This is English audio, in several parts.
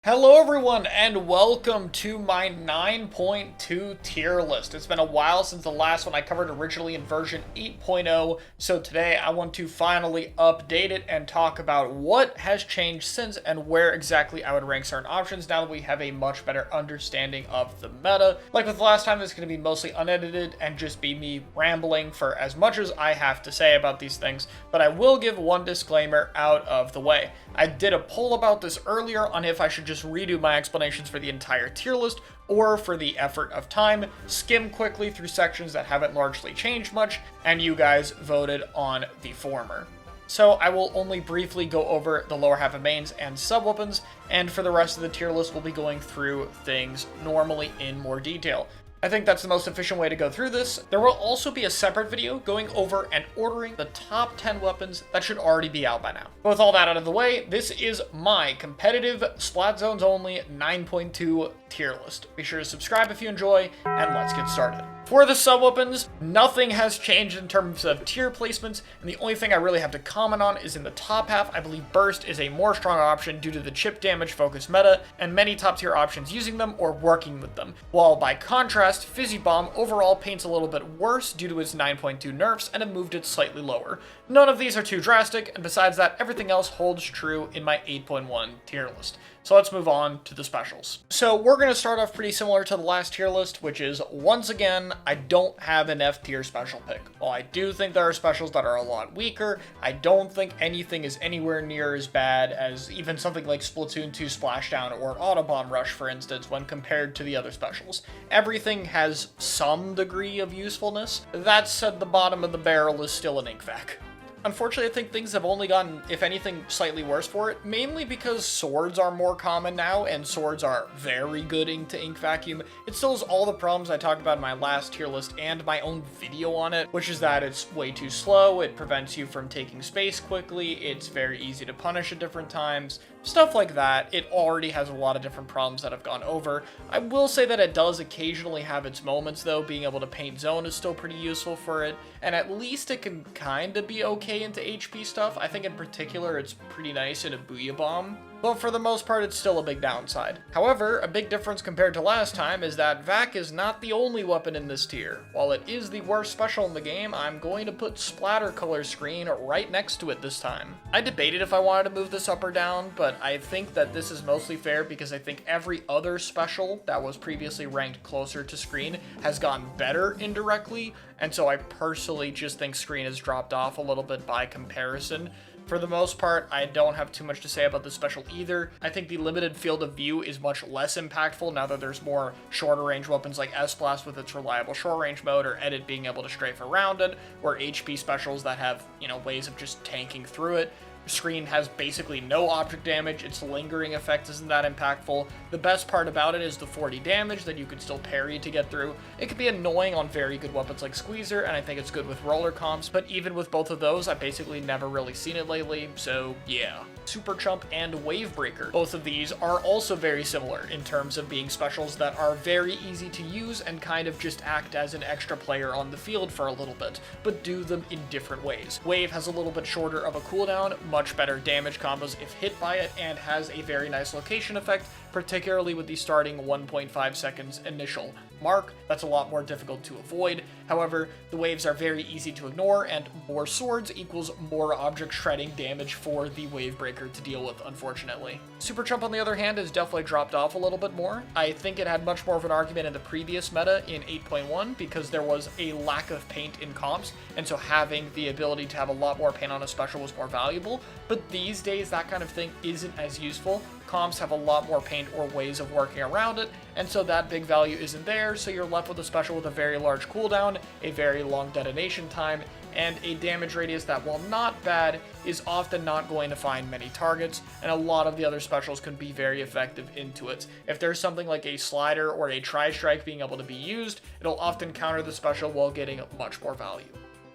Hello everyone and welcome to my 9.2 tier list. It's been a while since the last one I covered originally in version 8.0, so today I want to finally update it and talk about what has changed since and where exactly I would rank certain options now that we have a much better understanding of the meta. Like with the last time, it's going to be mostly unedited and just be me rambling for as much as I have to say about these things, but I will give one disclaimer out of the way. I did a poll about this earlier on if I should just redo my explanations for the entire tier list or for the effort of time, skim quickly through sections that haven't largely changed much, and you guys voted on the former. So I will only briefly go over the lower half of mains and sub-weapons, and for the rest of the tier list we'll be going through things normally in more detail. I think that's the most efficient way to go through this. There will also be a separate video going over and ordering the top 10 weapons that should already be out by now. But with all that out of the way, this is my competitive Splat Zones only 9.2 tier list. Be sure to subscribe if you enjoy, and let's get started. For the sub-weapons, nothing has changed in terms of tier placements, and the only thing I really have to comment on is in the top half. I believe Burst is a more strong option due to the chip damage focused meta, and many top tier options using them or working with them. While by contrast, Fizzy Bomb overall paints a little bit worse due to its 9.2 nerfs and have moved it slightly lower. None of these are too drastic, and besides that, everything else holds true in my 8.1 tier list. So let's move on to the specials. So we're going to start off pretty similar to the last tier list, which is, once again, I don't have an F tier special pick. While I do think there are specials that are a lot weaker, I don't think anything is anywhere near as bad as even something like Splatoon 2 Splashdown or Autobomb Rush, for instance, when compared to the other specials. Everything has some degree of usefulness. That said, the bottom of the barrel is still an ink vac. Unfortunately, I think things have only gotten, if anything, slightly worse for it, mainly because swords are more common now, and swords are very good into ink vacuum. It still has all the problems I talked about in my last tier list and my own video on it, which is that it's way too slow, it prevents you from taking space quickly, it's very easy to punish at different times, stuff like that. It already has a lot of different problems that I've gone over. I will say that it does occasionally have its moments, though. Being able to paint zone is still pretty useful for it, and at least it can kind of be okay into HP stuff. I think in particular it's pretty nice in a Booyah Bomb, but for the most part it's still a big downside. However, a big difference compared to last time is that VAC is not the only weapon in this tier. While it is the worst special in the game, I'm going to put Splatter Color Screen right next to it this time. I debated if I wanted to move this up or down, but I think that this is mostly fair because I think every other special that was previously ranked closer to Screen has gotten better indirectly, and so I personally just think Screen has dropped off a little bit by comparison. For the most part, I don't have too much to say about this special either. I think the limited field of view is much less impactful now that there's more shorter range weapons like S-Blast with its reliable short range mode, or Edit being able to strafe around it, or HP specials that have, ways of just tanking through it. Screen has basically no object damage, its lingering effect isn't that impactful. The best part about it is the 40 damage that you could still parry to get through. It could be annoying on very good weapons like Squeezer, and I think it's good with roller comps, but even with both of those, I've basically never really seen it lately, so yeah. Super Chump and Wave Breaker. Both of these are also very similar in terms of being specials that are very easy to use and kind of just act as an extra player on the field for a little bit, but do them in different ways. Wave has a little bit shorter of a cooldown, much better damage combos if hit by it, and has a very nice location effect, particularly with the starting 1.5 seconds initial mark. That's a lot more difficult to avoid. However, the waves are very easy to ignore, and more swords equals more object shredding damage for the Wave Breaker to deal with, unfortunately. Super Chump, on the other hand, has definitely dropped off a little bit more. I think it had much more of an argument in the previous meta in 8.1 because there was a lack of paint in comps, and so having the ability to have a lot more paint on a special was more valuable, but these days that kind of thing isn't as useful. Comps have a lot more paint or ways of working around it, and so that big value isn't there, so you're left with a special with a very large cooldown, a very long detonation time, and a damage radius that, while not bad, is often not going to find many targets, and a lot of the other specials can be very effective into it. If there's something like a slider or a tri-strike being able to be used, it'll often counter the special while getting much more value.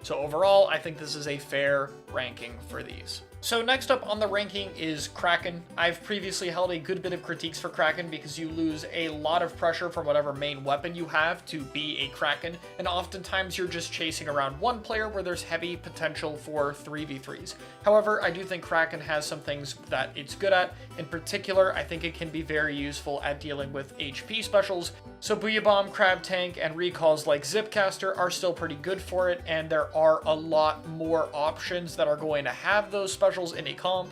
So overall, I think this is a fair ranking for these. So next up on the ranking is Kraken. I've previously held a good bit of critiques for Kraken because you lose a lot of pressure from whatever main weapon you have to be a Kraken, and oftentimes you're just chasing around one player where there's heavy potential for 3v3s. However, I do think Kraken has some things that it's good at. In particular, I think it can be very useful at dealing with HP specials. So Booyah Bomb, Crab Tank, and recalls like Zipcaster are still pretty good for it, and there are a lot more options that are going to have those specials in a comp.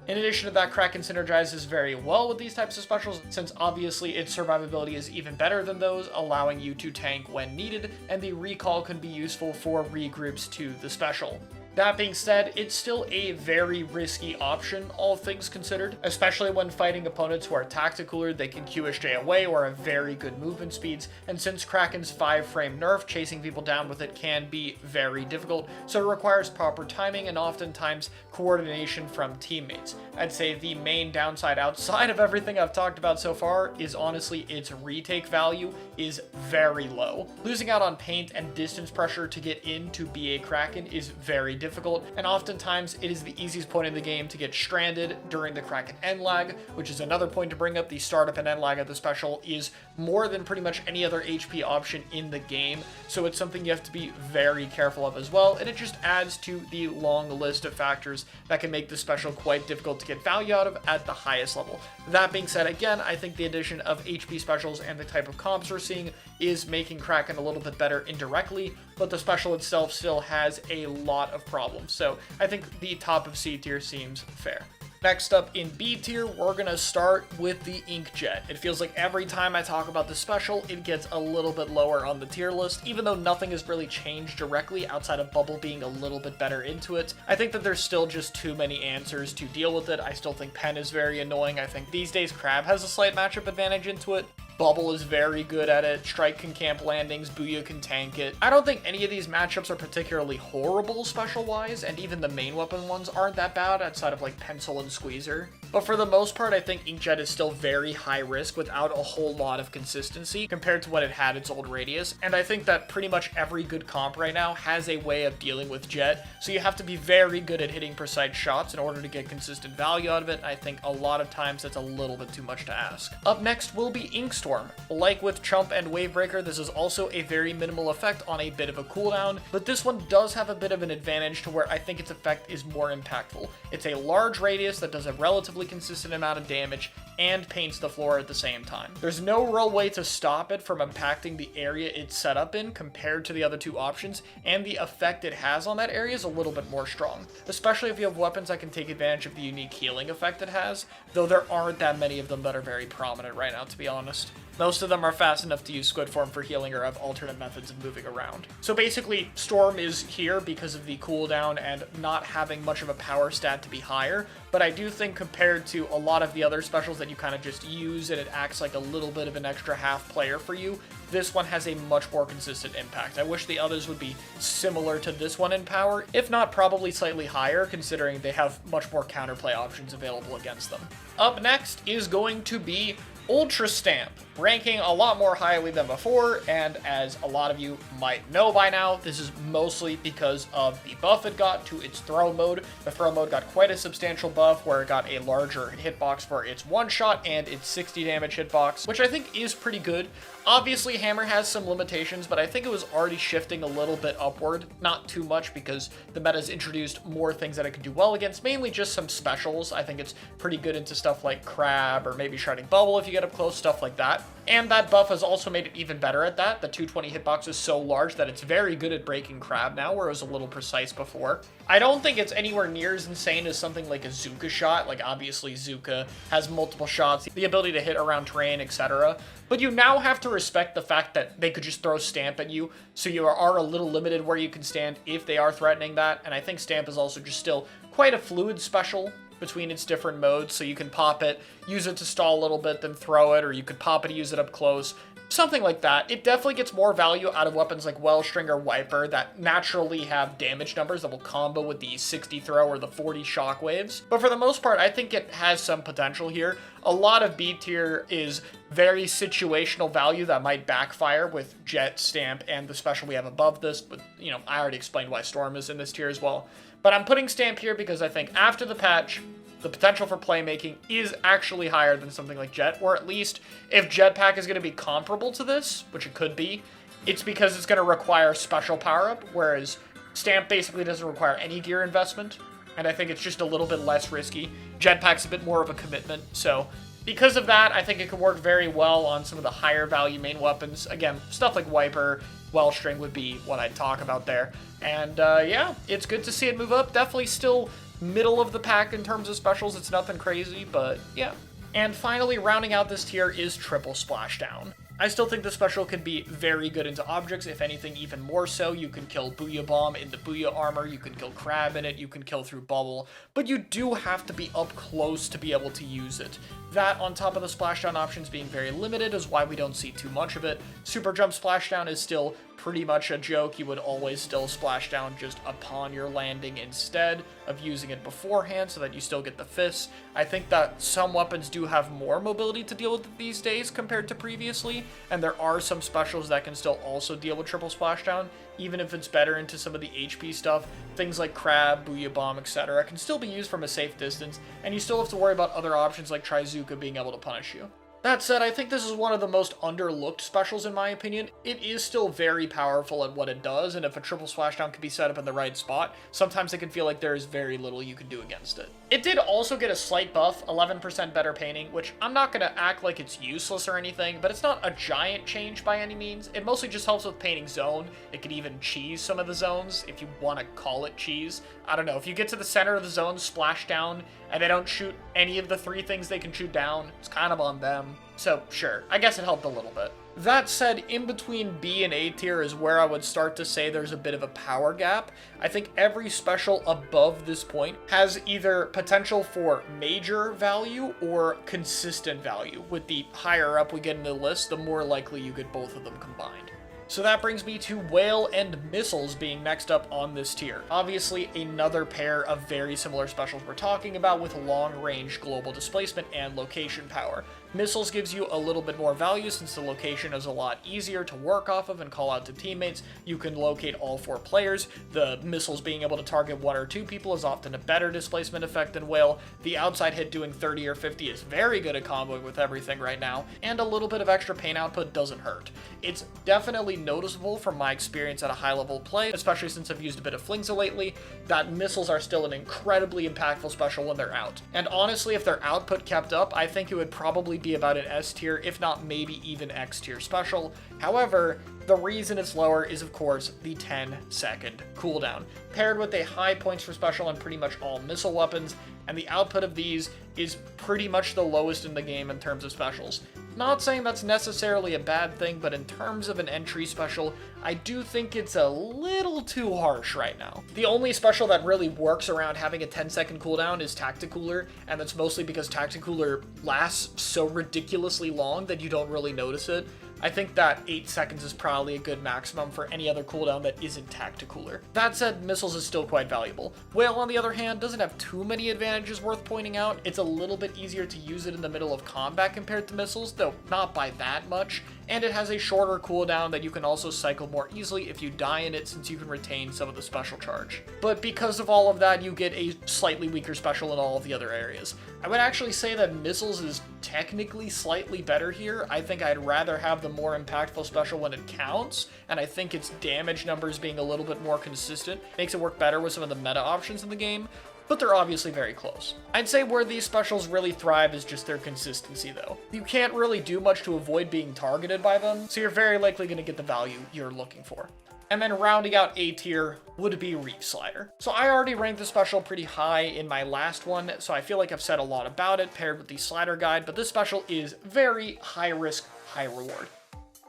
In addition to that, Kraken synergizes very well with these types of specials, since obviously its survivability is even better than those, allowing you to tank when needed, and the recall can be useful for regroups to the special. That being said, it's still a very risky option, all things considered, especially when fighting opponents who are tactical, they can QSJ away or have very good movement speeds, and since Kraken's 5-frame nerf, chasing people down with it can be very difficult, so it requires proper timing and oftentimes coordination from teammates. I'd say the main downside outside of everything I've talked about so far is honestly its retake value is very low. Losing out on paint and distance pressure to get in to be a Kraken is very difficult, and oftentimes it is the easiest point in the game to get stranded during the Kraken end lag, which is another point to bring up. The startup and end lag of the special is more than pretty much any other HP option in the game, so it's something you have to be very careful of as well, and it just adds to the long list of factors that can make the special quite difficult to get value out of at the highest level. That being said, again, I think the addition of HP specials and the type of comps we're seeing is making Kraken a little bit better indirectly, but the special itself still has a lot of problems, so I think the top of C tier seems fair. Next up in B tier, we're gonna start with the Inkjet. It feels like every time I talk about the special, it gets a little bit lower on the tier list, even though nothing has really changed directly outside of Bubble being a little bit better into it. I think that there's still just too many answers to deal with it. I still think Pen is very annoying. I think these days Crab has a slight matchup advantage into it. Bubble is very good at it, Strike can camp landings, Booyah can tank it. I don't think any of these matchups are particularly horrible special-wise, and even the main weapon ones aren't that bad outside of like Pencil and Squeezer. But for the most part, I think Inkjet is still very high risk without a whole lot of consistency compared to when it had its old radius, and I think that pretty much every good comp right now has a way of dealing with Jet, so you have to be very good at hitting precise shots in order to get consistent value out of it. I think a lot of times that's a little bit too much to ask. Up next will be Inkstorm. Like with Chump and Wavebreaker, this is also a very minimal effect on a bit of a cooldown, but this one does have a bit of an advantage to where I think its effect is more impactful. It's a large radius that does a relatively consistent amount of damage and paints the floor at the same time. There's no real way to stop it from impacting the area it's set up in compared to the other two options, and the effect it has on that area is a little bit more strong, especially if you have weapons that can take advantage of the unique healing effect it has, though there aren't that many of them that are very prominent right now, to be honest. Most of them are fast enough to use Squid Form for healing or have alternate methods of moving around. So basically, Storm is here because of the cooldown and not having much of a power stat to be higher, but I do think compared to a lot of the other specials that you kind of just use and it acts like a little bit of an extra half player for you, this one has a much more consistent impact. I wish the others would be similar to this one in power, if not probably slightly higher, considering they have much more counterplay options available against them. Up next is going to be Ultra Stamp, ranking a lot more highly than before, and as a lot of you might know by now, this is mostly because of the buff it got to its throw mode. The throw mode got quite a substantial buff where it got a larger hitbox for its one shot and its 60 damage hitbox, which I think is pretty good. Obviously, Hammer has some limitations, but I think it was already shifting a little bit upward. Not too much because the meta's introduced more things that it can do well against, mainly just some specials. I think it's pretty good into stuff like Crab or maybe Shredding Bubble if you get up close, stuff like that. And that buff has also made it even better at that. The 220 hitbox is so large that it's very good at breaking Crab now, where it was a little precise before. I don't think it's anywhere near as insane as something like a Zuka shot. Like, obviously, Zuka has multiple shots, the ability to hit around terrain, etc. But you now have to respect the fact that they could just throw Stamp at you, so you are a little limited where you can stand if they are threatening that. And I think Stamp is also just still quite a fluid special between its different modes, so you can pop it, use it to stall a little bit, then throw it, or you could pop it, use it up close, Something like that. It definitely gets more value out of weapons like Wellstring or Wiper that naturally have damage numbers that will combo with the 60 throw or the 40 shockwaves. But for the most part, I think it has some potential here. A lot of B tier is very situational value that might backfire with Jet, Stamp, and the special we have above this. But, you know, I already explained why Storm is in this tier as well. But I'm putting Stamp here because I think after the patch, the potential for playmaking is actually higher than something like Jet, or at least if Jetpack is going to be comparable to this, which it could be, it's because it's going to require special power-up, whereas Stamp basically doesn't require any gear investment, and I think it's just a little bit less risky. Jetpack's a bit more of a commitment, so because of that, I think it could work very well on some of the higher value main weapons. Again, stuff like Wiper, Wellstring would be what I'd talk about there. And yeah, it's good to see it move up. Definitely still middle of the pack in terms of specials. It's nothing crazy, but yeah. And finally, rounding out this tier is Triple Splashdown. I still think the special can be very good into objects, if anything even more so. You can kill Booyah Bomb in the Booyah armor, you can kill Crab in it, you can kill through Bubble, but you do have to be up close to be able to use it. That, on top of the splashdown options being very limited, is why we don't see too much of it. Super Jump Splashdown is still pretty much a joke. You would always still splash down just upon your landing instead of using it beforehand so that you still get the fists. I think that some weapons do have more mobility to deal with it these days compared to previously, and there are some specials that can still also deal with triple splashdown, even if it's better into some of the HP stuff. Things like Crab, Booyah Bomb, etc. can still be used from a safe distance, and you still have to worry about other options like Trizuka being able to punish you. That said, I think this is one of the most underlooked specials in my opinion. It is still very powerful at what it does, and if a triple splashdown can be set up in the right spot, sometimes it can feel like there is very little you can do against it. It did also get a slight buff, 11% better painting, which I'm not going to act like it's useless or anything, but it's not a giant change by any means. It mostly just helps with painting zone. It could even cheese some of the zones, if you want to call it cheese. I don't know, if you get to the center of the zone, splash down, and they don't shoot any of the 3 things they can shoot down, it's kind of on them. So, sure, I guess it helped a little bit. That said, in between B and A tier is where I would start to say there's a bit of a power gap. I think every special above this point has either potential for major value or consistent value. With the higher up we get in the list, the more likely you get both of them combined. So that brings me to Whale and Missiles being next up on this tier. Obviously, another pair of very similar specials we're talking about with long-range global displacement and location power. Missiles gives you a little bit more value since the location is a lot easier to work off of and call out to teammates. You can locate all 4 players. The missiles being able to target 1 or 2 people is often a better displacement effect than Whale. The outside hit doing 30 or 50 is very good at comboing with everything right now, and a little bit of extra pain output doesn't hurt. It's definitely noticeable from my experience at a high level play, especially since I've used a bit of Flingza lately, that missiles are still an incredibly impactful special when they're out. And honestly, if their output kept up, I think it would probably be about an S tier, if not maybe even X tier special. However, the reason it's lower is of course the 10-second cooldown, paired with a high points for special on pretty much all missile weapons, and the output of these is pretty much the lowest in the game in terms of specials. Not saying that's necessarily a bad thing, but in terms of an entry special, I do think it's a little too harsh right now. The only special that really works around having a 10-second cooldown is Tacticooler, and that's mostly because Tacticooler lasts so ridiculously long that you don't really notice it. I think that 8 seconds is probably a good maximum for any other cooldown that isn't Tacticooler. That said, Missiles is still quite valuable. Whale, on the other hand, doesn't have too many advantages worth pointing out. It's a little bit easier to use it in the middle of combat compared to Missiles, though not by that much, and it has a shorter cooldown that you can also cycle more easily if you die in it, since you can retain some of the special charge. But because of all of that, you get a slightly weaker special in all of the other areas. I would actually say that Missiles is technically slightly better here. I think I'd rather have the more impactful special when it counts, and I think its damage numbers being a little bit more consistent makes it work better with some of the meta options in the game, but they're obviously very close. I'd say where these specials really thrive is just their consistency though. You can't really do much to avoid being targeted by them, so you're very likely going to get the value you're looking for. And then rounding out A tier would be Reef Slider. So I already ranked the special pretty high in my last one, so I feel like I've said a lot about it paired with the slider guide, but this special is very high risk, high reward.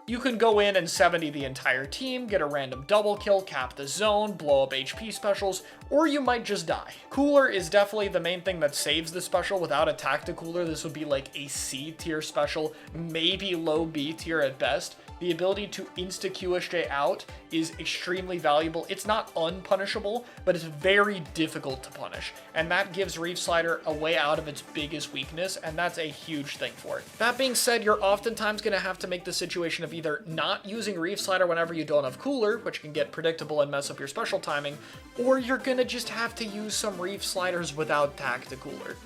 You can go in and 70 the entire team, get a random double kill, cap the zone, blow up HP specials, or you might just die. Cooler is definitely the main thing that saves the special. Without Attack the Cooler, this would be like a C tier special, maybe low B tier at best. The ability to insta-QSJ out is extremely valuable. It's not unpunishable, but it's very difficult to punish, and that gives Reef Slider a way out of its biggest weakness, and that's a huge thing for it. That being said, you're oftentimes going to have to make the situation of either not using Reef Slider whenever you don't have Cooler, which can get predictable and mess up your special timing, or you're going to just have to use some Reef Sliders without Attack the Cooler.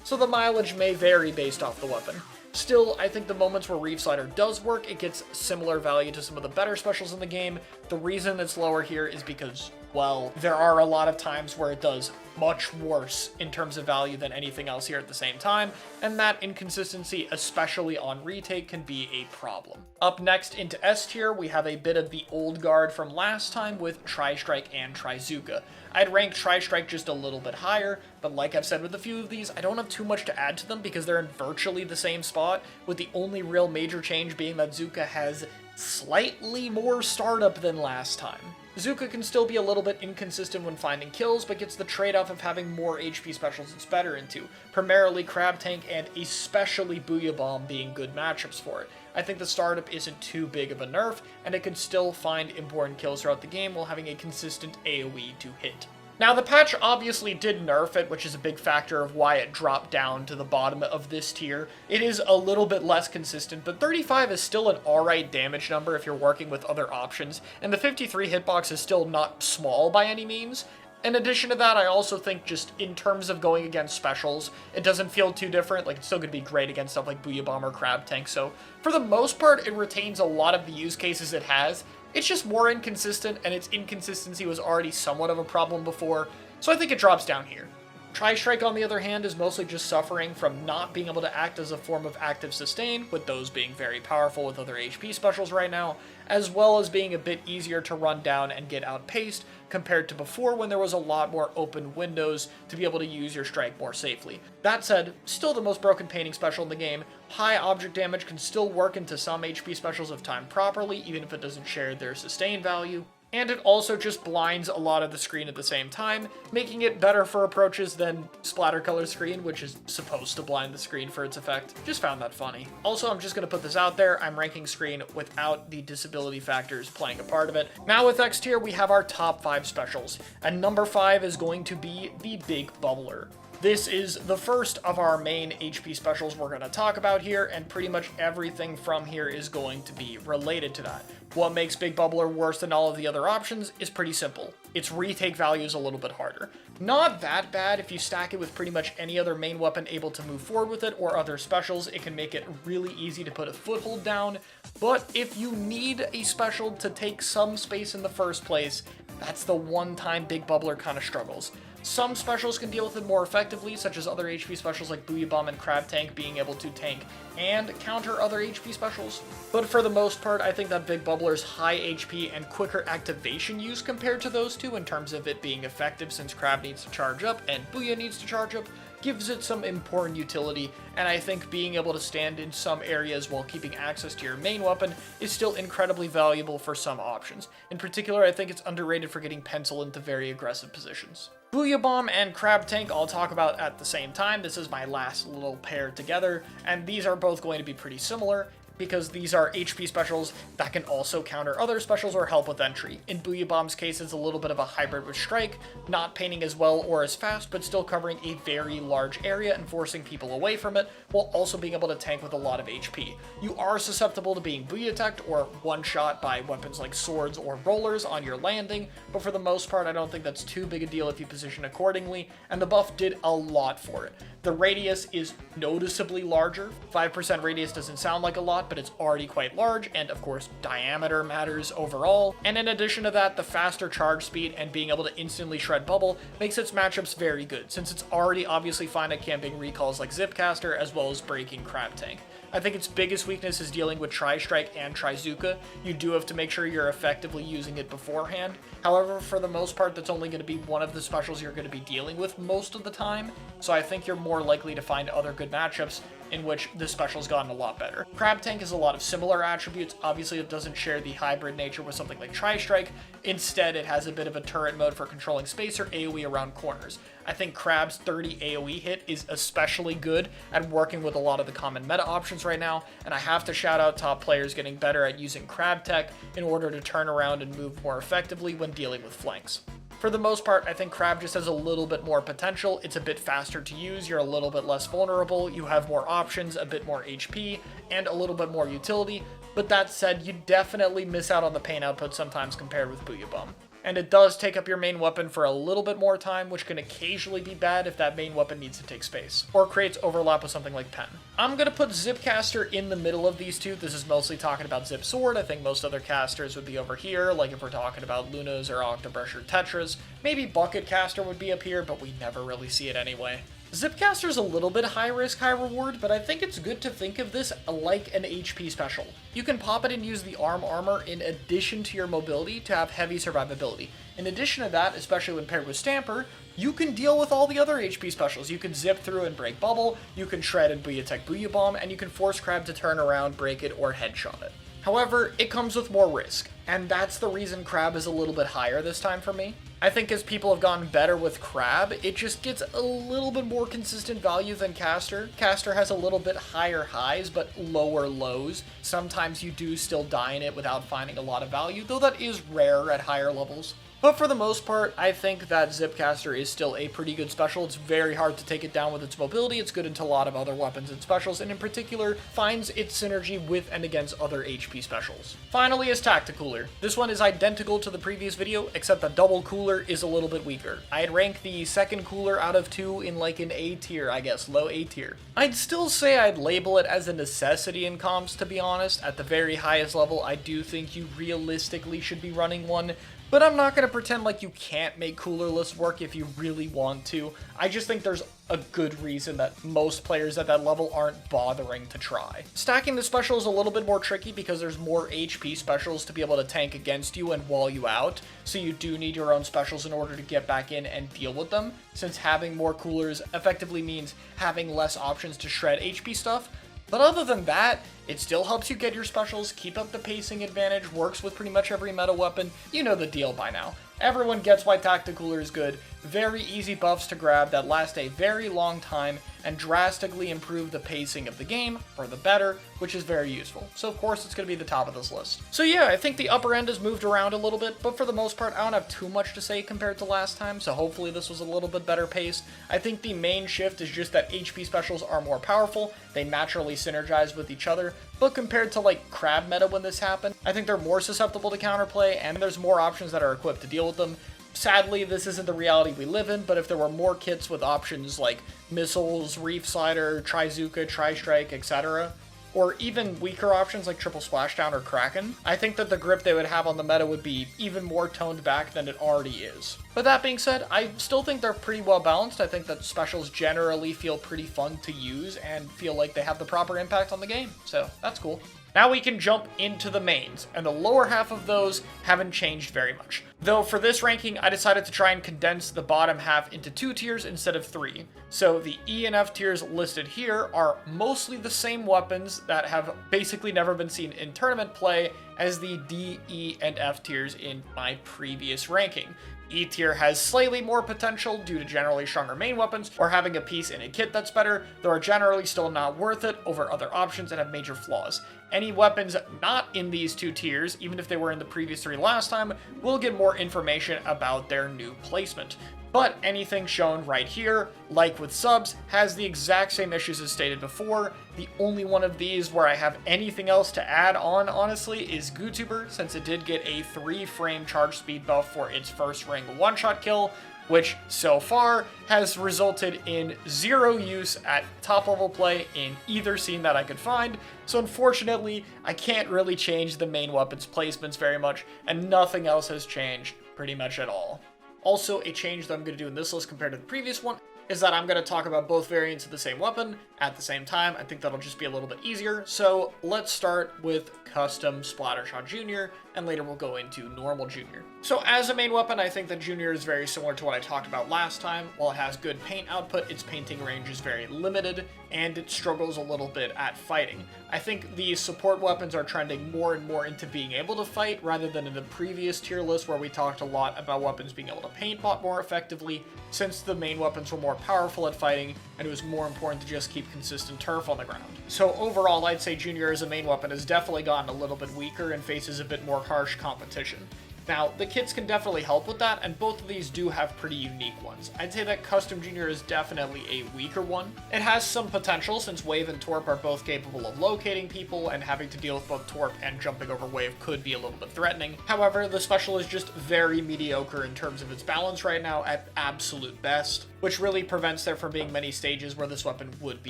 So the mileage may vary based off the weapon. Still, I think the moments where Reef Slider does work, it gets similar value to some of the better specials in the game. The reason it's lower here is because, well, there are a lot of times where it does much worse in terms of value than anything else here at the same time, and that inconsistency, especially on retake, can be a problem. Up next into S tier, we have a bit of the old guard from last time with Tri-Strike and Trizooka. I'd rank Tri-Strike just a little bit higher, but like I've said with a few of these, I don't have too much to add to them because they're in virtually the same spot, with the only real major change being that Zuka has slightly more startup than last time. Zuka can still be a little bit inconsistent when finding kills, but gets the trade-off of having more HP specials it's better into, primarily Crab Tank and especially Booyah Bomb being good matchups for it. I think the startup isn't too big of a nerf, and it can still find important kills throughout the game while having a consistent AoE to hit. Now, the patch obviously did nerf it, which is a big factor of why it dropped down to the bottom of this tier. It is a little bit less consistent, but 35 is still an alright damage number if you're working with other options, and the 53 hitbox is still not small by any means. In addition to that, I also think just in terms of going against specials, it doesn't feel too different. Like, it's still going to be great against stuff like Booyah Bomb or Crab Tank, so for the most part, it retains a lot of the use cases it has. It's just more inconsistent, and its inconsistency was already somewhat of a problem before, so I think it drops down here. Tri-Strike, on the other hand, is mostly just suffering from not being able to act as a form of active sustain, with those being very powerful with other HP specials right now, as well as being a bit easier to run down and get outpaced compared to before when there was a lot more open windows to be able to use your strike more safely. That said, still the most broken painting special in the game. High object damage can still work into some HP specials if timed properly, even if it doesn't share their sustain value. And it also just blinds a lot of the screen at the same time, making it better for approaches than Splatter Color Screen, which is supposed to blind the screen for its effect. Just found that funny. Also, I'm just going to put this out there, I'm ranking Screen without the disability factors playing a part of it. Now with X tier, we have our top 5 specials, and number 5 is going to be the Big Bubbler. This is the first of our main HP specials we're going to talk about here, and pretty much everything from here is going to be related to that. What makes Big Bubbler worse than all of the other options is pretty simple. Its retake value is a little bit harder. Not that bad if you stack it with pretty much any other main weapon able to move forward with it, or other specials. It can make it really easy to put a foothold down, but if you need a special to take some space in the first place, that's the one time Big Bubbler kind of struggles. Some specials can deal with it more effectively, such as other HP specials like Booyah Bomb and Crab Tank being able to tank and counter other HP specials. But for the most part, I think that Big Bubbler's high HP and quicker activation use compared to those two in terms of it being effective, since Crab needs to charge up and Booyah needs to charge up, gives it some important utility, and I think being able to stand in some areas while keeping access to your main weapon is still incredibly valuable for some options. In particular, I think it's underrated for getting pencil into very aggressive positions. Booyah Bomb and Crab Tank I'll talk about at the same time. This is my last little pair together, and these are both going to be pretty similar, because these are HP specials that can also counter other specials or help with entry. In Booyah Bomb's case, it's a little bit of a hybrid with Strike, not painting as well or as fast, but still covering a very large area and forcing people away from it, while also being able to tank with a lot of HP. You are susceptible to being Booyah-teched or one-shot by weapons like swords or rollers on your landing, but for the most part, I don't think that's too big a deal if you position accordingly, and the buff did a lot for it. The radius is noticeably larger. 5% radius doesn't sound like a lot, but it's already quite large, and of course, diameter matters overall. And in addition to that, the faster charge speed and being able to instantly shred bubble makes its matchups very good, since it's already obviously fine at camping recalls like Zipcaster, as well as breaking Crab Tank. I think its biggest weakness is dealing with Tri-Strike and Trizooka. You do have to make sure you're effectively using it beforehand. However, for the most part, that's only going to be one of the specials you're going to be dealing with most of the time, so I think you're more likely to find other good matchups in which this special's gotten a lot better. Crab Tank has a lot of similar attributes. Obviously, it doesn't share the hybrid nature with something like Tri-Strike. Instead, it has a bit of a turret mode for controlling space or AoE around corners. I think Crab's 30 AoE hit is especially good at working with a lot of the common meta options right now, and I have to shout out top players getting better at using Crab Tech in order to turn around and move more effectively when dealing with flanks. For the most part, I think Crab just has a little bit more potential. It's a bit faster to use, you're a little bit less vulnerable, you have more options, a bit more HP, and a little bit more utility, but that said, you definitely miss out on the pain output sometimes compared with Booyah Bomb. And it does take up your main weapon for a little bit more time, which can occasionally be bad if that main weapon needs to take space, or creates overlap with something like Pen. I'm going to put Zipcaster in the middle of these two. This is mostly talking about Zip Sword. I think most other casters would be over here, like if we're talking about Lunas or Octobrush or Tetras. Maybe Bucket Caster would be up here, but we never really see it anyway. Zipcaster's a little bit high risk, high reward, but I think it's good to think of this like an HP special. You can pop it and use the arm armor in addition to your mobility to have heavy survivability. In addition to that, especially when paired with Stamper, you can deal with all the other HP specials. You can zip through and break bubble, you can shred and Booyah Tech Booyah Bomb, and you can force Crab to turn around, break it, or headshot it. However, it comes with more risk, and that's the reason Crab is a little bit higher this time for me. I think as people have gotten better with Crab, it just gets a little bit more consistent value than Caster. Caster has a little bit higher highs, but lower lows. Sometimes you do still die in it without finding a lot of value, though that is rare at higher levels. But for the most part, I think that Zipcaster is still a pretty good special. It's very hard to take it down with its mobility. It's good into a lot of other weapons and specials, and in particular, finds its synergy with and against other HP specials. Finally is Tacticooler. This one is identical to the previous video, except the double cooler is a little bit weaker. I'd rank the second cooler out of two in like an A tier, I guess, low A tier. I'd still say I'd label it as a necessity in comps, to be honest. At the very highest level, I do think you realistically should be running one, but I'm not going to pretend like you can't make cooler lists work if you really want to. I just think there's a good reason that most players at that level aren't bothering to try. Stacking the special is a little bit more tricky because there's more HP specials to be able to tank against you and wall you out, so you do need your own specials in order to get back in and deal with them, since having more coolers effectively means having less options to shred HP stuff. But other than that, it still helps you get your specials, keep up the pacing advantage, works with pretty much every meta weapon. You know the deal by now. Everyone gets why Tacticooler is good. Very easy buffs to grab that last a very long time and drastically improve the pacing of the game for the better, which is very useful. So of course it's going to be the top of this list. So yeah, I think the upper end has moved around a little bit, but for the most part I don't have too much to say compared to last time, so hopefully this was a little bit better paced. I think the main shift is just that HP specials are more powerful, they naturally synergize with each other, but compared to like Crab meta when this happened, I think they're more susceptible to counterplay and there's more options that are equipped to deal with them. Sadly, this isn't the reality we live in, but if there were more kits with options like missiles, Reef Slider, Trizuka, Tri-Strike, etc., or even weaker options like Triple Splashdown or Kraken, I think that the grip they would have on the meta would be even more toned back than it already is. But that being said, I still think they're pretty well balanced. I think that specials generally feel pretty fun to use and feel like they have the proper impact on the game, so that's cool. Now we can jump into the mains, and the lower half of those haven't changed very much. Though for this ranking, I decided to try and condense the bottom half into 2 tiers instead of 3. So the E and F tiers listed here are mostly the same weapons that have basically never been seen in tournament play as the D, E, and F tiers in my previous ranking. E tier has slightly more potential due to generally stronger main weapons or having a piece in a kit that's better, though are generally still not worth it over other options and have major flaws. Any weapons not in these 2 tiers, even if they were in the previous 3 last time, will get more information about their new placement. But anything shown right here, like with subs, has the exact same issues as stated before. The only one of these where I have anything else to add on, honestly, is GooTuber, since it did get a 3-frame charge speed buff for its first ring one-shot kill, which so far has resulted in 0 use at top level play in either scene that I could find. So unfortunately, I can't really change the main weapon's placements very much, and nothing else has changed pretty much at all. Also, a change that I'm going to do in this list compared to the previous one is that I'm going to talk about both variants of the same weapon at the same time. I think that'll just be a little bit easier. So let's start with Custom Splattershot Junior, and later we'll go into Normal Junior. So as a main weapon, I think that Junior is very similar to what I talked about last time. While it has good paint output, its painting range is very limited. and it struggles a little bit at fighting. I think the support weapons are trending more and more into being able to fight, rather than in the previous tier list where we talked a lot about weapons being able to paint bot more effectively, since the main weapons were more powerful at fighting, and it was more important to just keep consistent turf on the ground. So overall, I'd say Junior as a main weapon has definitely gotten a little bit weaker and faces a bit more harsh competition. Now, the kits can definitely help with that, and both of these do have pretty unique ones. I'd say that Custom Junior is definitely a weaker one. It has some potential, since Wave and Torp are both capable of locating people, and having to deal with both Torp and jumping over Wave could be a little bit threatening. However, the special is just very mediocre in terms of its balance right now at absolute best, which really prevents there from being many stages where this weapon would be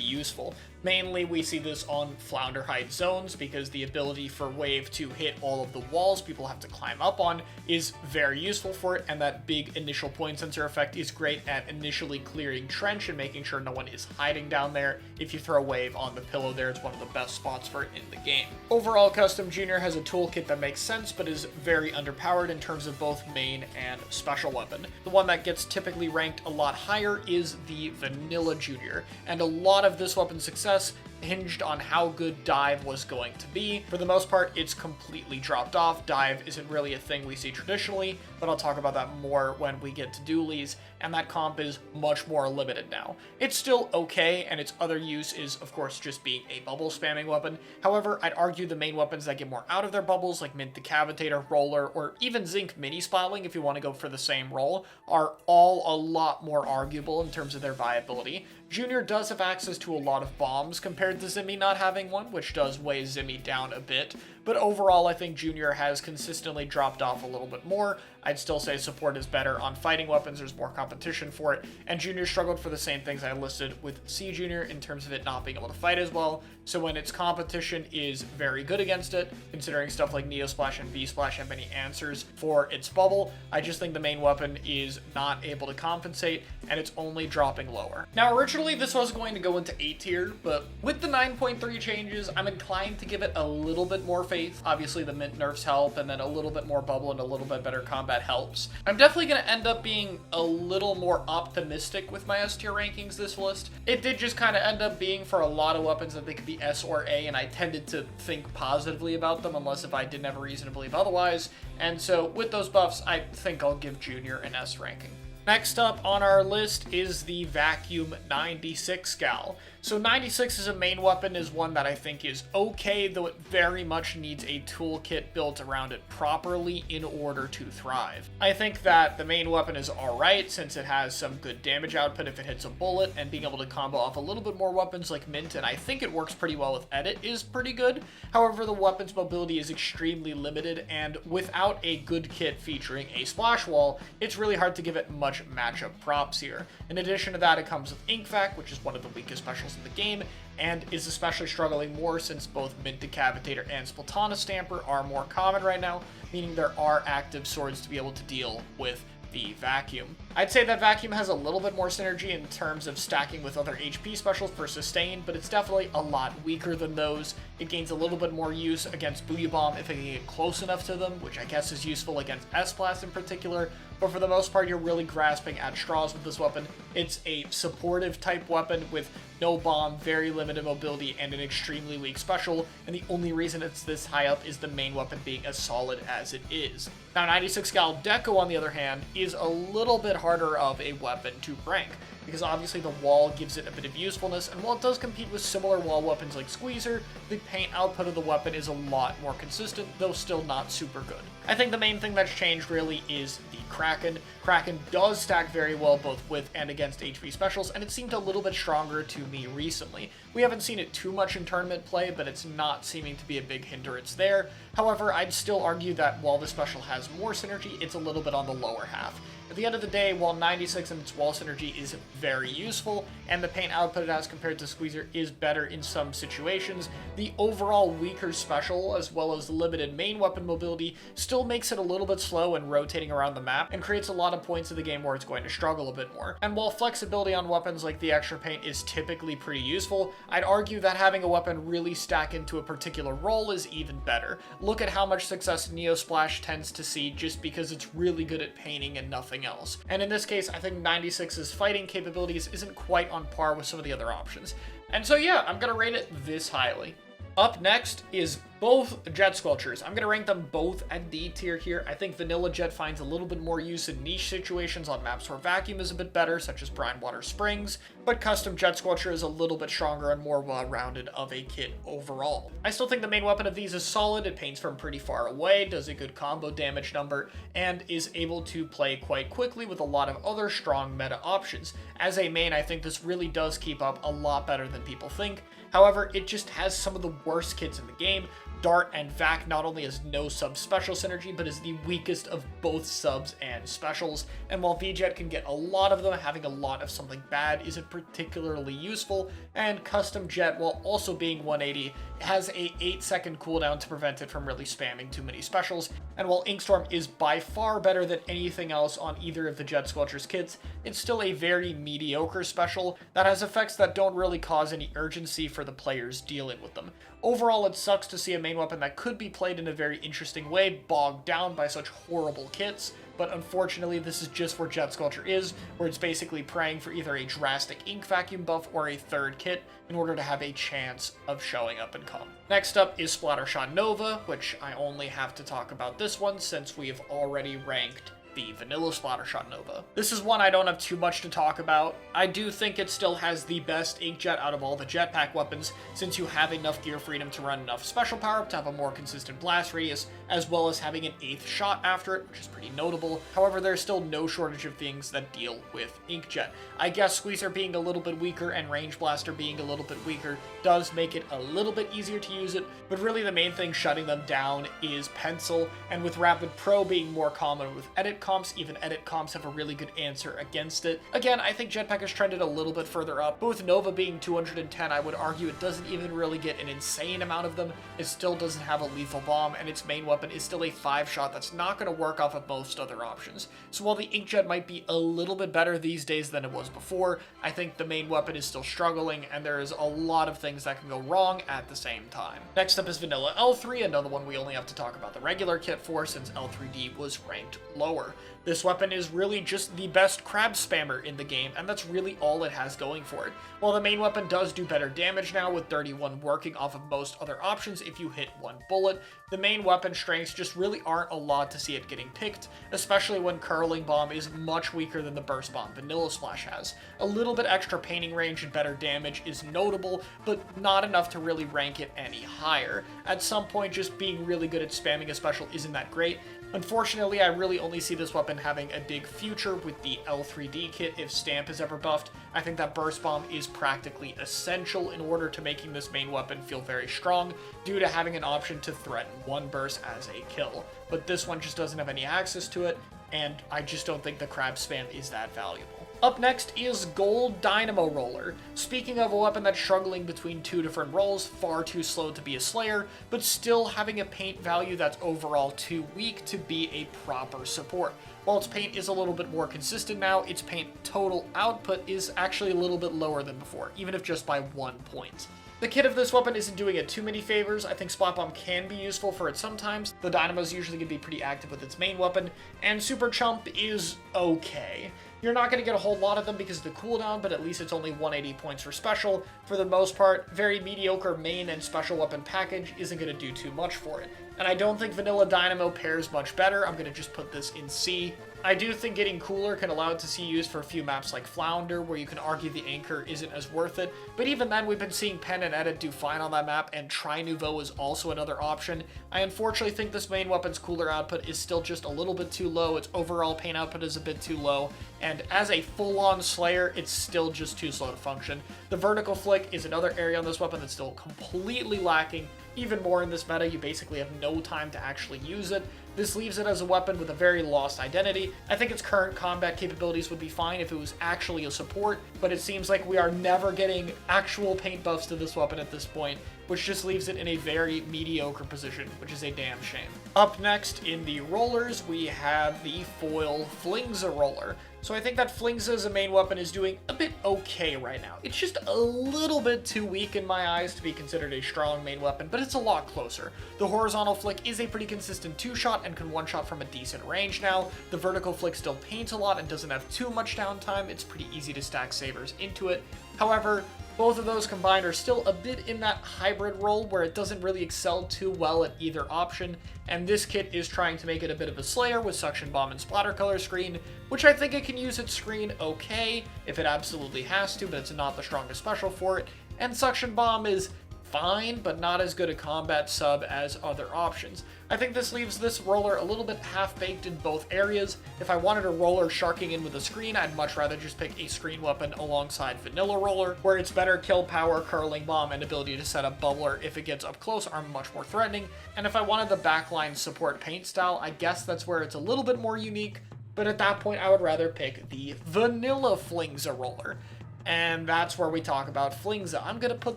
useful. Mainly, we see this on Flounder Height zones, because the ability for Wave to hit all of the walls people have to climb up on is very useful for it, and that big initial point sensor effect is great at initially clearing trench and making sure no one is hiding down there. If you throw Wave on the pillow there, it's one of the best spots for it in the game. Overall, Custom Junior has a toolkit that makes sense, but is very underpowered in terms of both main and special weapon. The one that gets typically ranked a lot higher is the Vanilla Junior, and a lot of this weapon's success hinged on how good dive was going to be. For the most part, it's completely dropped off. Dive isn't really a thing we see traditionally, but I'll talk about that more when we get to dualies, and that comp is much more limited now. It's still okay, and its other use is, of course, just being a bubble spamming weapon. However, I'd argue the main weapons that get more out of their bubbles, like Mint Decavitator, Roller, or even Zinc Mini Splatling if you want to go for the same role, are all a lot more arguable in terms of their viability. Junior does have access to a lot of bombs compared to Zimmy not having one, which does weigh Zimmy down a bit, but overall I think Junior has consistently dropped off a little bit more. I'd still say support is better on fighting weapons, there's more competition for it, and Junior struggled for the same things I listed with C Junior in terms of it not being able to fight as well, so when its competition is very good against it, considering stuff like Neo Splash and V Splash have many answers for its bubble, I just think the main weapon is not able to compensate, and it's only dropping lower. Now originally this was going to go into A tier, but with the 9.3 changes, I'm inclined to give it a little bit more faith. Obviously the mint nerfs help, and then a little bit more bubble and a little bit better combat helps. I'm definitely going to end up being a little more optimistic with my S tier rankings this list. It did just kind of end up being for a lot of weapons that they could be S or A, and I tended to think positively about them unless if I didn't have a reason to believe otherwise, and so with those buffs, I think I'll give Junior an S ranking. Next up on our list is the Vacuum 96 Gal. So 96 as a main weapon is one that I think is okay, though it very much needs a toolkit built around it properly in order to thrive. I think that the main weapon is alright since it has some good damage output if it hits a bullet, and being able to combo off a little bit more weapons like Mint, and I think it works pretty well with Edit, is pretty good. However, the weapon's mobility is extremely limited, and without a good kit featuring a splash wall, it's really hard to give it much matchup props here. In addition to that, it comes with Ink Vac, which is one of the weakest specials in the game, and is especially struggling more since both Mint Decavitator and Splatana Stamper are more common right now, meaning there are active swords to be able to deal with the Vacuum. I'd say that Vacuum has a little bit more synergy in terms of stacking with other HP specials for sustain, but it's definitely a lot weaker than those. It gains a little bit more use against Booyah Bomb if it can get close enough to them, which I guess is useful against S-Blast in particular, but for the most part you're really grasping at straws with this weapon. It's a supportive type weapon with no bomb, very limited mobility, and an extremely weak special, and the only reason it's this high up is the main weapon being as solid as it is. Now 96 Gal Deco, on the other hand, is a little bit harder of a weapon to rank, because obviously the wall gives it a bit of usefulness, and while it does compete with similar wall weapons like Squeezer, the paint output of the weapon is a lot more consistent, though still not super good. I think the main thing that's changed really is the Kraken. Kraken does stack very well both with and against HP specials, and it seemed a little bit stronger to me recently. We haven't seen it too much in tournament play, but it's not seeming to be a big hindrance there. However, I'd still argue that while the special has more synergy, it's a little bit on the lower half. At the end of the day, while 96 and its wall synergy is very useful, and the paint output it has compared to Squeezer is better in some situations, the overall weaker special, as well as limited main weapon mobility, still makes it a little bit slow in rotating around the map, and creates a lot of points of the game where it's going to struggle a bit more. And while flexibility on weapons like the extra paint is typically pretty useful, I'd argue that having a weapon really stack into a particular role is even better. Look at how much success Neo Splash tends to see just because it's really good at painting and nothing else. And in this case, I think 96's fighting capability capabilities isn't quite on par with some of the other options. And so yeah, I'm gonna rate it this highly. Up next is both Jet Sculptures. I'm going to rank them both at D tier here. I think Vanilla Jet finds a little bit more use in niche situations on maps where Vacuum is a bit better, such as Brine Water Springs, but Custom Jet Sculpture is a little bit stronger and more well-rounded of a kit overall. I still think the main weapon of these is solid. It paints from pretty far away, does a good combo damage number, and is able to play quite quickly with a lot of other strong meta options. As a main, I think this really does keep up a lot better than people think. However, it just has some of the worst kits in the game. Dart and Vac not only has no sub-special synergy, but is the weakest of both subs and specials, and while V-Jet can get a lot of them, having a lot of something bad isn't particularly useful, and Custom Jet, while also being 180, has a 8-second cooldown to prevent it from really spamming too many specials, and while Inkstorm is by far better than anything else on either of the Jet Sculptures kits, it's still a very mediocre special that has effects that don't really cause any urgency for the players dealing with them. Overall, it sucks to see a main weapon that could be played in a very interesting way bogged down by such horrible kits, but unfortunately this is just where Jet Sculpture is, where it's basically praying for either a drastic ink vacuum buff or a third kit in order to have a chance of showing up in comp. Next up is Splattershot Nova, which I only have to talk about this one since we have already ranked the vanilla Splattershot Nova. This is one I don't have too much to talk about. I do think it still has the best Inkjet out of all the jetpack weapons, since you have enough gear freedom to run enough special power up to have a more consistent blast radius, as well as having an 8th shot after it, which is pretty notable. However, there's still no shortage of things that deal with Inkjet. I guess Squeezer being a little bit weaker and Range Blaster being a little bit weaker does make it a little bit easier to use it, but really the main thing shutting them down is Pencil, and with Rapid Pro being more common with edit comps, even edit comps have a really good answer against it. Again, I think Jetpack has trended a little bit further up, but with Nova being 210, I would argue it doesn't even really get an insane amount of them. It still doesn't have a lethal bomb, and its main weapon is still a 5-shot that's not going to work off of most other options. So while the Inkjet might be a little bit better these days than it was before, I think the main weapon is still struggling, and there is a lot of things that can go wrong at the same time. Next up is Vanilla L3, another one we only have to talk about the regular kit for since L3D was ranked lower. This weapon is really just the best crab spammer in the game, and that's really all it has going for it. While the main weapon does do better damage now, with 31 working off of most other options if you hit one bullet, the main weapon strengths just really aren't a lot to see it getting picked, especially when Curling Bomb is much weaker than the Burst Bomb Vanilla Splash has. A little bit extra painting range and better damage is notable, but not enough to really rank it any higher. At some point, just being really good at spamming a special isn't that great. Unfortunately, I really only see this weapon having a big future with the L3D kit if Stamp is ever buffed. I think that Burst Bomb is practically essential in order to making this main weapon feel very strong, due to having an option to threaten one burst as a kill. But this one just doesn't have any access to it, and I just don't think the crab spam is that valuable. Up next is Gold Dynamo Roller. Speaking of a weapon that's struggling between two different roles, far too slow to be a Slayer, but still having a paint value that's overall too weak to be a proper support. While its paint is a little bit more consistent now, its paint total output is actually a little bit lower than before, even if just by 1 point. The kit of this weapon isn't doing it too many favors. I think Splat Bomb can be useful for it sometimes. The Dynamo's usually going to be pretty active with its main weapon, and Super Chump is okay. You're not going to get a whole lot of them because of the cooldown, but at least it's only 180 points for special. For the most part, very mediocre main and special weapon package isn't going to do too much for it. And I don't think Vanilla Dynamo pairs much better. I'm going to just put this in C. I do think getting cooler can allow it to see use for a few maps like Flounder, where you can argue the Anchor isn't as worth it, but even then we've been seeing Pen and Edit do fine on that map, and Tri Nouveau is also another option. I unfortunately think this main weapon's cooler output is still just a little bit too low, its overall paint output is a bit too low, and as a full-on Slayer, it's still just too slow to function. The Vertical Flick is another area on this weapon that's still completely lacking. Even more in this meta, you basically have no time to actually use it. This leaves it as a weapon with a very lost identity. I think its current combat capabilities would be fine if it was actually a support, but it seems like we are never getting actual paint buffs to this weapon at this point, which just leaves it in a very mediocre position, which is a damn shame. Up next in the rollers, we have the foil Flingza roller. So I think that Flingza as a main weapon is doing a bit okay right now. It's just a little bit too weak in my eyes to be considered a strong main weapon, but it's a lot closer. The horizontal flick is a pretty consistent 2-shot and can one-shot from a decent range now. The vertical flick still paints a lot and doesn't have too much downtime. It's pretty easy to stack sabers into it. However, both of those combined are still a bit in that hybrid role where it doesn't really excel too well at either option, and this kit is trying to make it a bit of a slayer with Suction Bomb and Splatter Color Screen, which I think it can use its screen okay if it absolutely has to, but it's not the strongest special for it, and Suction Bomb is fine, but not as good a combat sub as other options. I think this leaves this roller a little bit half-baked in both areas. If I wanted a roller sharking in with a screen, I'd much rather just pick a screen weapon alongside vanilla roller, where its better kill power, curling bomb, and ability to set up bubbler if it gets up close are much more threatening. And if I wanted the backline support paint style, I guess that's where it's a little bit more unique, but at that point I would rather pick the vanilla Flingza roller. And that's where we talk about Flingza. I'm going to put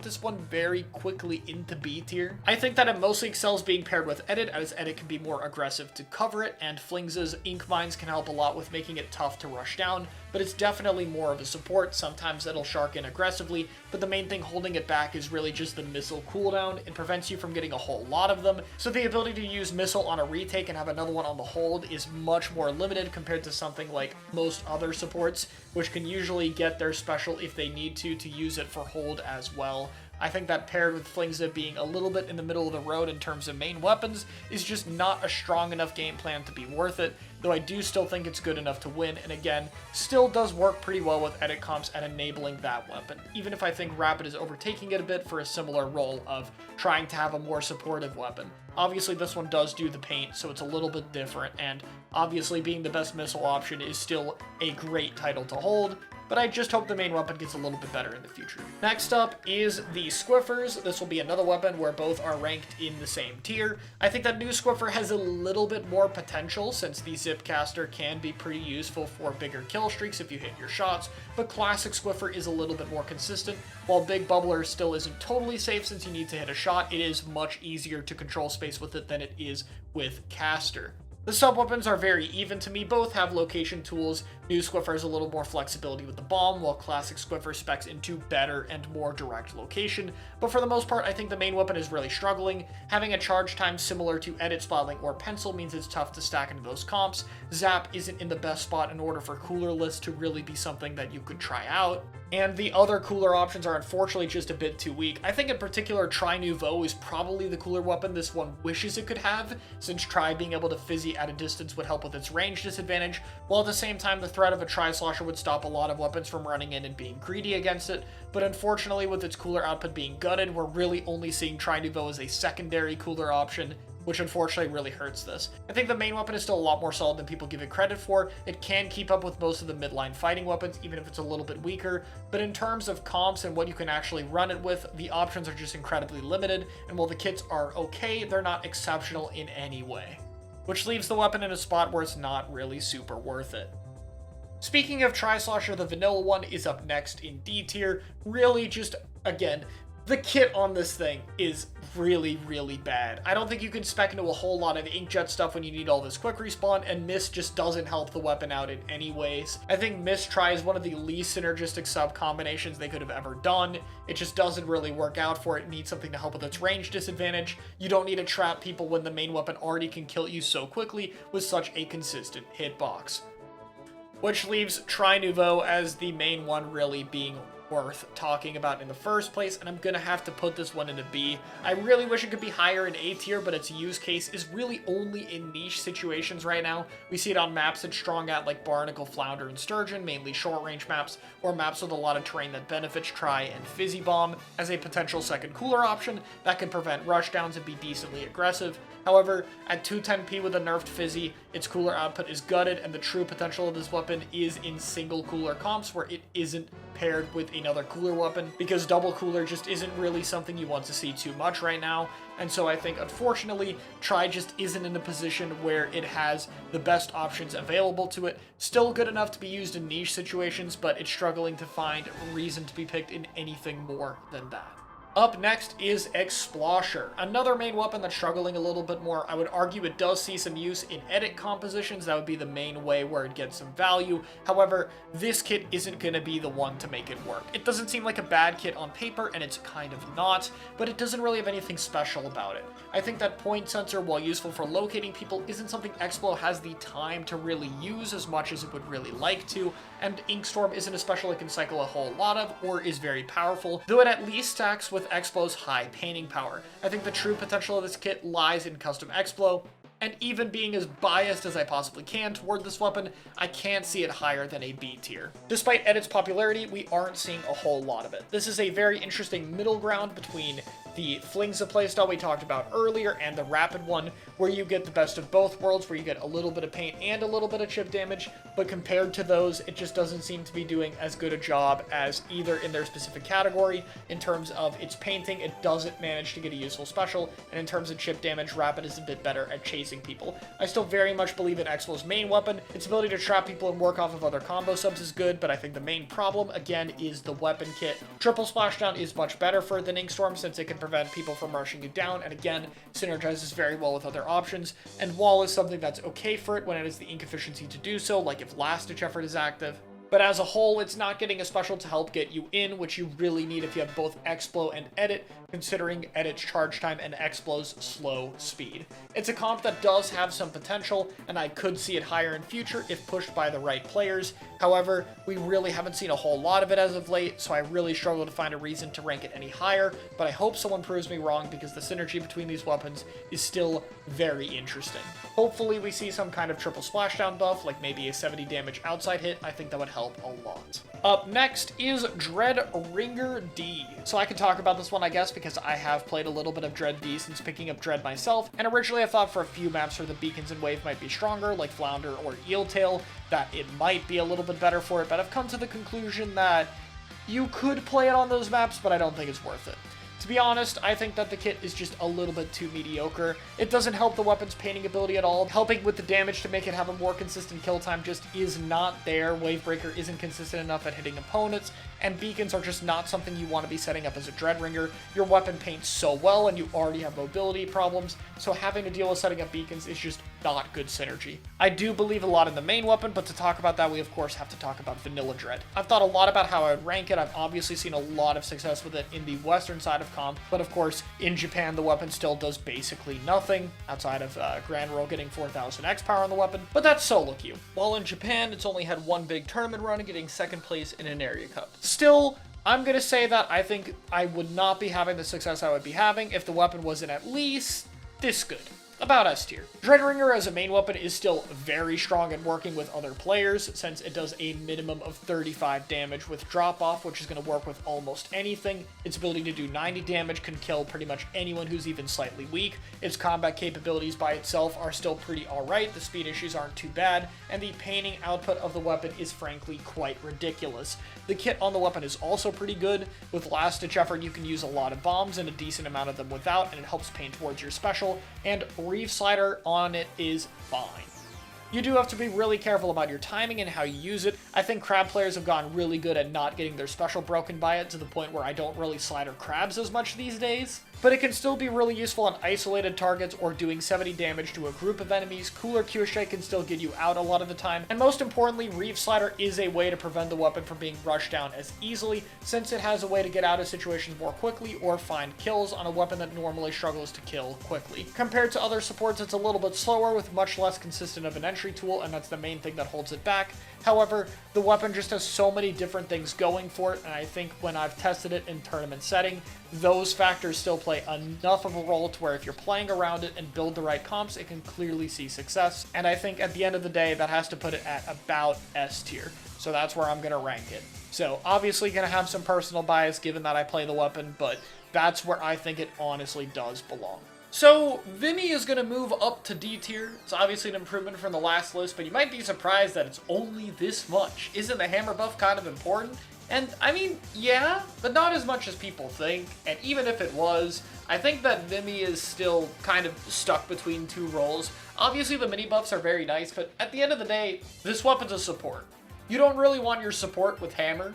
this one very quickly into B tier. I think that it mostly excels being paired with Edit, as Edit can be more aggressive to cover it, and Flingza's Ink Mines can help a lot with making it tough to rush down, but it's definitely more of a support. Sometimes it'll shark in aggressively, but the main thing holding it back is really just the missile cooldown. It prevents you from getting a whole lot of them, so the ability to use missile on a retake and have another one on the hold is much more limited compared to something like most other supports, which can usually get their special if they need to use it for hold as well. I think that paired with Flingza being a little bit in the middle of the road in terms of main weapons is just not a strong enough game plan to be worth it, though I do still think it's good enough to win, and again, still does work pretty well with edit comps at enabling that weapon, even if I think Rapid is overtaking it a bit for a similar role of trying to have a more supportive weapon. Obviously this one does do the paint, so it's a little bit different, and obviously being the best missile option is still a great title to hold, but I just hope the main weapon gets a little bit better in the future. Next up is the Squiffers. This will be another weapon where both are ranked in the same tier. I think that new Squiffer has a little bit more potential since the Zipcaster can be pretty useful for bigger kill streaks if you hit your shots, but Classic Squiffer is a little bit more consistent. While Big Bubbler still isn't totally safe since you need to hit a shot, it is much easier to control space with it than it is with Caster. The sub-weapons are very even to me. Both have location tools. New Squiffer has a little more flexibility with the bomb, while Classic Squiffer specs into better and more direct location. But for the most part, I think the main weapon is really struggling. Having a charge time similar to Edit, Splatling, or Pencil means it's tough to stack into those comps. Zap isn't in the best spot in order for cooler lists to really be something that you could try out. And the other cooler options are unfortunately just a bit too weak. I think in particular Tri Nouveau is probably the cooler weapon this one wishes it could have, since Tri being able to fizzy at a distance would help with its range disadvantage, while at the same time the threat of a Tri-Slosher would stop a lot of weapons from running in and being greedy against it, but unfortunately with its cooler output being gutted, we're really only seeing Tri Nouveau as a secondary cooler option, which unfortunately really hurts this. I think the main weapon is still a lot more solid than people give it credit for. It can keep up with most of the midline fighting weapons, even if it's a little bit weaker, but in terms of comps and what you can actually run it with, the options are just incredibly limited, and while the kits are okay, they're not exceptional in any way, which leaves the weapon in a spot where it's not really super worth it. Speaking of Tri-Slosher, the vanilla one is up next in D tier. Really just, again, the kit on this thing is really, really bad. I don't think you can spec into a whole lot of inkjet stuff when you need all this quick respawn, and Mist just doesn't help the weapon out in any ways. I think Mist Tri is one of the least synergistic sub combinations they could have ever done. It just doesn't really work out for it. It needs something to help with its range disadvantage. You don't need to trap people when the main weapon already can kill you so quickly with such a consistent hitbox. Which leaves Tri Nouveau as the main one really being worth talking about in the first place, and I'm gonna have to put this one into B. I really wish it could be higher in A tier, but its use case is really only in niche situations right now. We see it on maps it's strong at, like Barnacle, Flounder, and Sturgeon, mainly short-range maps, or maps with a lot of terrain that benefits Tri and Fizzy Bomb as a potential second cooler option that can prevent rushdowns and be decently aggressive. However, at 210p with a nerfed Fizzy, its cooler output is gutted, and the true potential of this weapon is in single cooler comps where it isn't paired with another cooler weapon, because double cooler just isn't really something you want to see too much right now. And so I think, unfortunately, Tri just isn't in a position where it has the best options available to it. Still good enough to be used in niche situations, but it's struggling to find a reason to be picked in anything more than that. Up next is Explosher, another main weapon that's struggling a little bit more. I would argue it does see some use in edit compositions. That would be the main way where it gets some value. However, this kit isn't going to be the one to make it work. It doesn't seem like a bad kit on paper, and it's kind of not, but it doesn't really have anything special about it. I think that point sensor, while useful for locating people, isn't something Explo has the time to really use as much as it would really like to, and Inkstorm isn't a special it can cycle a whole lot of, or is very powerful, though it at least stacks with Explo's high painting power. I think the true potential of this kit lies in custom Explo, and even being as biased as I possibly can toward this weapon, I can't see it higher than a B tier. Despite Edit's popularity, we aren't seeing a whole lot of it. This is a very interesting middle ground between the Flingza playstyle we talked about earlier and the rapid one, where you get the best of both worlds, where you get a little bit of paint and a little bit of chip damage, but compared to those, it just doesn't seem to be doing as good a job as either in their specific category. In terms of its painting, it doesn't manage to get a useful special, and in terms of chip damage, rapid is a bit better at chasing people. I still very much believe in Explo's main weapon. Its ability to trap people and work off of other combo subs is good, but I think the main problem, again, is the weapon kit. Triple Splashdown is much better for it than Inkstorm, since it can prevent people from rushing you down, and again, synergizes very well with other options, and Wall is something that's okay for it when it has the ink efficiency to do so, like if Last Ditch Effort is active. But as a whole, it's not getting a special to help get you in, which you really need if you have both Explo and Edit, considering Edit's charge time and Explo's slow speed. It's a comp that does have some potential, and I could see it higher in future if pushed by the right players. However, we really haven't seen a whole lot of it as of late, so I really struggle to find a reason to rank it any higher, but I hope someone proves me wrong because the synergy between these weapons is still very interesting. Hopefully we see some kind of triple splashdown buff, like maybe a 70 damage outside hit. I think that would help a lot. Up next is Dread Ringer D. So I can talk about this one, I guess, because I have played a little bit of Dread D since picking up Dread myself, and originally I thought for a few maps where the beacons and wave might be stronger, like Flounder or Eeltail, that it might be a little bit better for it, but I've come to the conclusion that you could play it on those maps, but I don't think it's worth it. To be honest, I think that the kit is just a little bit too mediocre. It doesn't help the weapon's painting ability at all. Helping with the damage to make it have a more consistent kill time just is not there. Wavebreaker isn't consistent enough at hitting opponents, and beacons are just not something you want to be setting up as a Dreadringer. Your weapon paints so well, and you already have mobility problems, so having to deal with setting up beacons is just not good synergy. I do believe a lot in the main weapon, but to talk about that, we of course have to talk about Vanilla Dread. I've thought a lot about how I would rank it. I've obviously seen a lot of success with it in the western side of comp, but of course, in Japan, the weapon still does basically nothing, outside of Grand Roll getting 4000 X power on the weapon, but that's solo queue. While in Japan, it's only had one big tournament run, getting second place in an area cup. Still, I'm gonna say that I think I would not be having the success I would be having if the weapon wasn't at least this good. About S tier. Dreadringer as a main weapon is still very strong at working with other players, since it does a minimum of 35 damage with drop-off, which is going to work with almost anything. Its ability to do 90 damage can kill pretty much anyone who's even slightly weak. Its combat capabilities by itself are still pretty alright, the speed issues aren't too bad, and the painting output of the weapon is frankly quite ridiculous. The kit on the weapon is also pretty good. With Last Ditch Effort, you can use a lot of bombs and a decent amount of them without, and it helps paint towards your special, and Reef Slider on it is fine. You do have to be really careful about your timing and how you use it. I think crab players have gotten really good at not getting their special broken by it, to the point where I don't really slider crabs as much these days. But it can still be really useful on isolated targets or doing 70 damage to a group of enemies. Cooler Q-Shake can still get you out a lot of the time. And most importantly, Reef Slider is a way to prevent the weapon from being rushed down as easily, since it has a way to get out of situations more quickly or find kills on a weapon that normally struggles to kill quickly. Compared to other supports, it's a little bit slower with much less consistent of an entry tool, and that's the main thing that holds it back. However, the weapon just has so many different things going for it, and I think when I've tested it in tournament setting, those factors still play enough of a role to where if you're playing around it and build the right comps, it can clearly see success. And I think at the end of the day, that has to put it at about S tier. So that's where I'm going to rank it. So obviously going to have some personal bias given that I play the weapon, but that's where I think it honestly does belong. So, Vimy is going to move up to D tier. It's obviously an improvement from the last list, but you might be surprised that it's only this much. Isn't the hammer buff kind of important? And, I mean, yeah, but not as much as people think. And even if it was, I think that Vimy is still kind of stuck between two roles. Obviously, the mini buffs are very nice, but at the end of the day, this weapon's a support. You don't really want your support with hammer.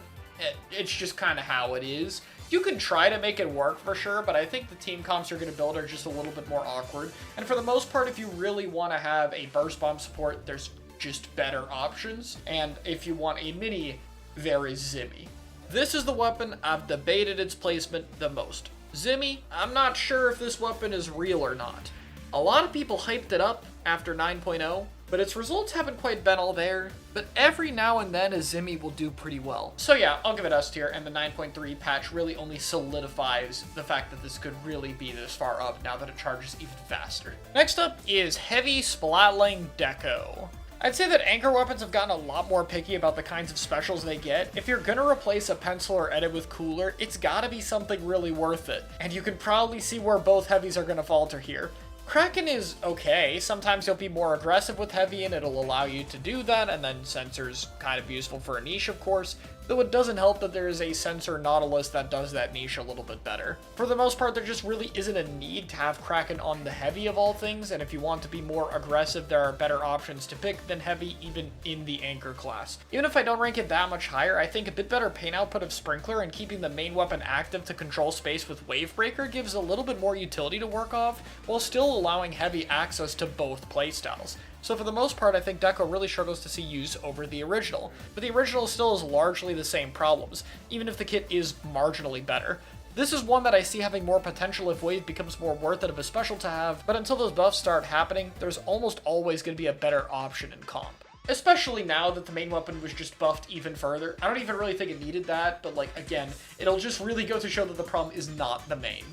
It's just kind of how it is. You can try to make it work for sure, but I think the team comps you're going to build are just a little bit more awkward. And for the most part, if you really want to have a burst bomb support, there's just better options. And if you want a mini, there is Zimmy. This is the weapon I've debated its placement the most. Zimmy, I'm not sure if this weapon is real or not. A lot of people hyped it up after 9.0, but its results haven't quite been all there, but every now and then a Zimmy will do pretty well. So yeah, I'll give it S tier, and the 9.3 patch really only solidifies the fact that this could really be this far up now that it charges even faster. Next up is Heavy Splatling Deco. I'd say that anchor weapons have gotten a lot more picky about the kinds of specials they get. If you're gonna replace a pencil or edit with cooler, it's gotta be something really worth it. And you can probably see where both heavies are gonna falter here. Kraken is okay. Sometimes you'll be more aggressive with heavy and it'll allow you to do that, and then Sensor's kind of useful for a niche, of course, though it doesn't help that there is a Sensor Nautilus that does that niche a little bit better. For the most part, there just really isn't a need to have Kraken on the heavy of all things, and if you want to be more aggressive, there are better options to pick than heavy even in the anchor class. Even if I don't rank it that much higher, I think a bit better pain output of Sprinkler and keeping the main weapon active to control space with Wavebreaker gives a little bit more utility to work off, while still allowing heavy access to both playstyles. So for the most part, I think Deco really struggles to see use over the original, but the original still has largely the same problems, even if the kit is marginally better. This is one that I see having more potential if Wave becomes more worth it of a special to have, but until those buffs start happening, there's almost always going to be a better option in comp. Especially now that the main weapon was just buffed even further. I don't even really think it needed that, but like, again, it'll just really go to show that the problem is not the main.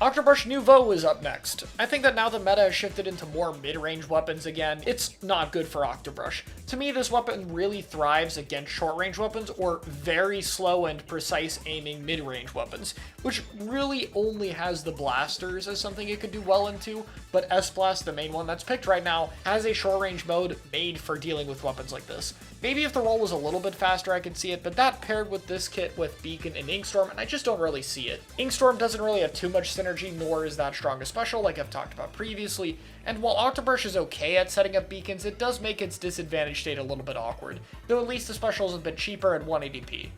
Octobrush Nouveau is up next. I think that now the meta has shifted into more mid-range weapons again, it's not good for Octobrush. To me, this weapon really thrives against short-range weapons or very slow and precise aiming mid-range weapons, which really only has the blasters as something it could do well into, but S-Blast, the main one that's picked right now, has a short-range mode made for dealing with weapons like this. Maybe if the roll was a little bit faster I could see it, but that paired with this kit with Beacon and Inkstorm, and I just don't really see it. Inkstorm doesn't really have too much synergy, nor is that strong a special like I've talked about previously, and while Octobrush is okay at setting up beacons, it does make its disadvantage state a little bit awkward, though at least the special is a bit cheaper at 180p.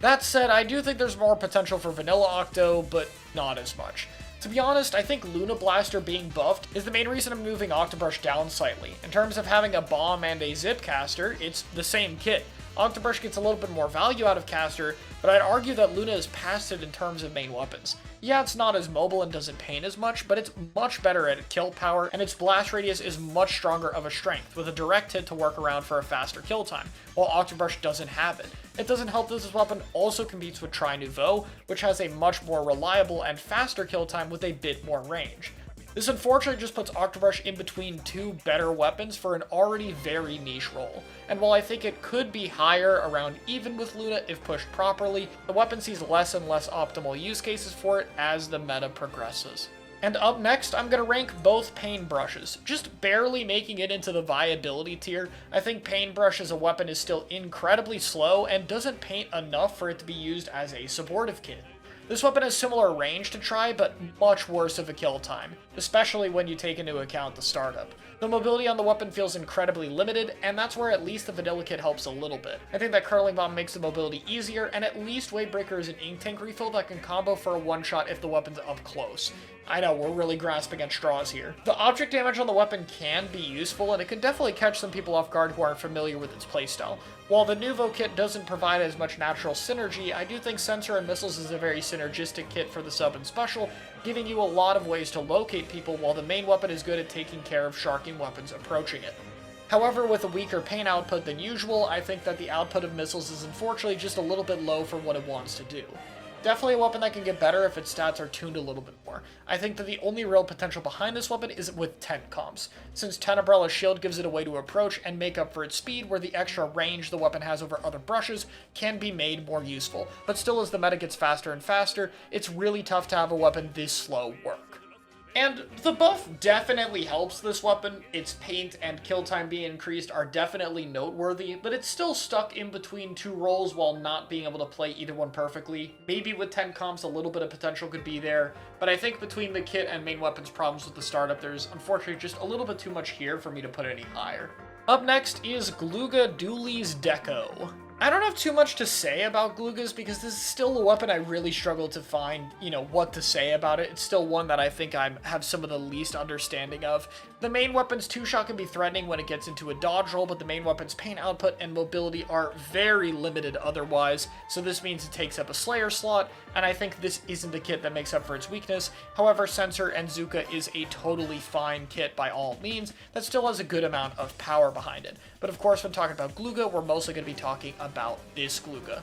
That said, I do think there's more potential for Vanilla Octo, but not as much. To be honest, I think Luna Blaster being buffed is the main reason I'm moving Octobrush down slightly. In terms of having a bomb and a zip caster, it's the same kit. Octobrush gets a little bit more value out of caster, but I'd argue that Luna is past it in terms of main weapons. Yeah, it's not as mobile and doesn't pain as much, but it's much better at kill power, and its blast radius is much stronger of a strength, with a direct hit to work around for a faster kill time, while Octobrush doesn't have it. It doesn't help that this weapon also competes with Tri Nouveau, which has a much more reliable and faster kill time with a bit more range. This unfortunately just puts Octobrush in between two better weapons for an already very niche role, and while I think it could be higher around even with Luna if pushed properly, the weapon sees less and less optimal use cases for it as the meta progresses. And up next, I'm going to rank both Paintbrushes, just barely making it into the viability tier. I think Paintbrush as a weapon is still incredibly slow and doesn't paint enough for it to be used as a supportive kit. This weapon has similar range to Tri, but much worse of a kill time, especially when you take into account the startup. The mobility on the weapon feels incredibly limited, and that's where at least the vanilla kit helps a little bit. I think that Curling Bomb makes the mobility easier, and at least Wavebreaker is an ink tank refill that can combo for a one-shot if the weapon's up close. I know, we're really grasping at straws here. The object damage on the weapon can be useful, and it can definitely catch some people off guard who aren't familiar with its playstyle. While the Nouveau kit doesn't provide as much natural synergy, I do think Sensor and Missiles is a very synergistic kit for the sub and special, giving you a lot of ways to locate people while the main weapon is good at taking care of sharking weapons approaching it. However, with a weaker paint output than usual, I think that the output of Missiles is unfortunately just a little bit low for what it wants to do. Definitely a weapon that can get better if its stats are tuned a little bit more. I think that the only real potential behind this weapon is with tent comps, since Tenebrella Shield gives it a way to approach and make up for its speed, where the extra range the weapon has over other brushes can be made more useful. But still, as the meta gets faster and faster, it's really tough to have a weapon this slow work. And the buff definitely helps this weapon. Its paint and kill time being increased are definitely noteworthy, but it's still stuck in between two roles while not being able to play either one perfectly. Maybe with 10 comps a little bit of potential could be there, but I think between the kit and main weapons problems with the startup, there's unfortunately just a little bit too much here for me to put any higher. Up next is Glooga Dooley's Deco. I don't have too much to say about Glugas because this is still a weapon I really struggle to find, what to say about it. It's still one that I think I have some of the least understanding of. The main weapon's 2-shot can be threatening when it gets into a dodge roll, but the main weapon's pain output and mobility are very limited otherwise, so this means it takes up a Slayer slot, and I think this isn't a kit that makes up for its weakness. However, Sensor and Zuka is a totally fine kit by all means that still has a good amount of power behind it. But of course, when talking about Gluga, we're mostly going to be talking about this Gluga.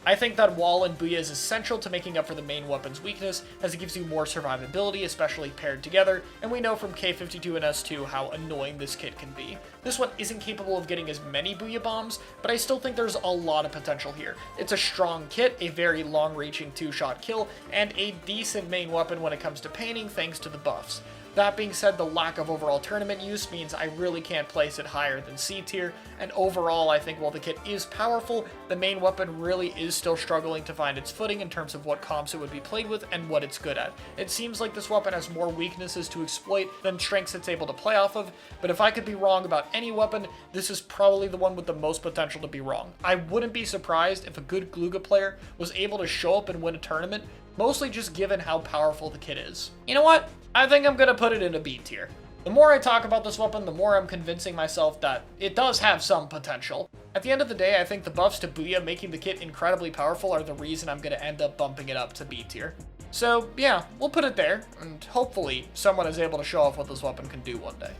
I think that Wall and Booyah is essential to making up for the main weapon's weakness, as it gives you more survivability, especially paired together, and we know from K52 and S2 how annoying this kit can be. This one isn't capable of getting as many Booyah bombs, but I still think there's a lot of potential here. It's a strong kit, a very long-reaching 2-shot kill, and a decent main weapon when it comes to painting thanks to the buffs. That being said, the lack of overall tournament use means I really can't place it higher than C tier, and overall I think while the kit is powerful, the main weapon really is still struggling to find its footing in terms of what comps it would be played with and what it's good at. It seems like this weapon has more weaknesses to exploit than strengths it's able to play off of, but if I could be wrong about any weapon, this is probably the one with the most potential to be wrong. I wouldn't be surprised if a good Gluga player was able to show up and win a tournament, mostly just given how powerful the kit is. You know what? I think I'm gonna put it in a B tier. The more I talk about this weapon, the more I'm convincing myself that it does have some potential. At the end of the day, I think the buffs to Booyah making the kit incredibly powerful are the reason I'm gonna end up bumping it up to B tier. So yeah, we'll put it there, and hopefully someone is able to show off what this weapon can do one day.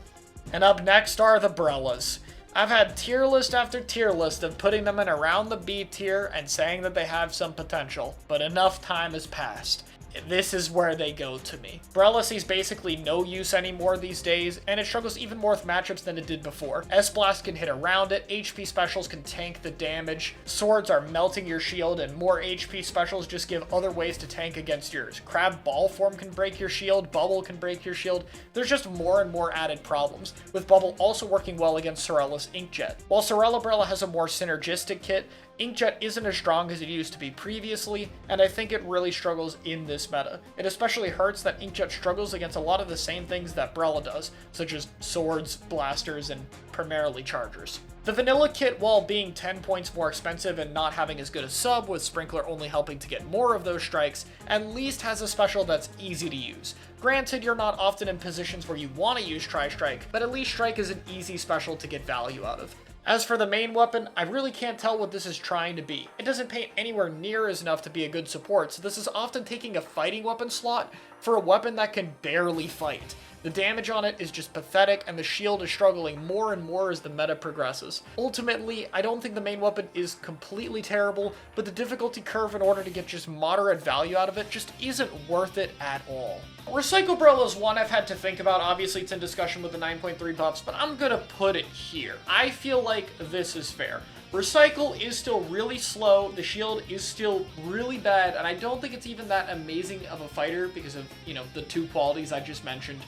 And up next are the Brellas. I've had tier list after tier list of putting them in around the B tier and saying that they have some potential, but enough time has passed. This is where they go to me. Brella sees basically no use anymore these days, and it struggles even more with matchups than it did before. S-Blast can hit around it, HP specials can tank the damage, swords are melting your shield, and more HP specials just give other ways to tank against yours. Crab Ball Form can break your shield, Bubble can break your shield. There's just more and more added problems, with Bubble also working well against Sorella's Inkjet. While Sorella Brella has a more synergistic kit, Inkjet isn't as strong as it used to be previously, and I think it really struggles in this meta. It especially hurts that Inkjet struggles against a lot of the same things that Brella does, such as swords, blasters, and primarily chargers. The vanilla kit, while being 10 points more expensive and not having as good a sub, with Sprinkler only helping to get more of those strikes, at least has a special that's easy to use. Granted, you're not often in positions where you want to use Tri-Strike, but at least Strike is an easy special to get value out of. As for the main weapon, I really can't tell what this is trying to be. It doesn't paint anywhere near as enough to be a good support, so this is often taking a fighting weapon slot for a weapon that can barely fight. The damage on it is just pathetic, and the shield is struggling more and more as the meta progresses. Ultimately, I don't think the main weapon is completely terrible, but the difficulty curve in order to get just moderate value out of it just isn't worth it at all. Recycle Brella is one I've had to think about. Obviously, it's in discussion with the 9.3 buffs, but I'm gonna put it here. I feel like this is fair. Recycle is still really slow, the shield is still really bad, and I don't think it's even that amazing of a fighter because of, the two qualities I just mentioned.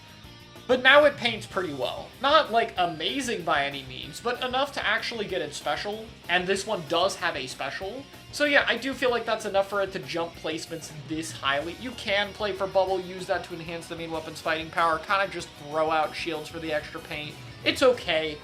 But now it paints pretty well. Not, like, amazing by any means, but enough to actually get its special, and this one does have a special. So yeah, I do feel like that's enough for it to jump placements this highly. You can play for Bubble, use that to enhance the main weapon's fighting power, kind of just throw out shields for the extra paint. It's okay,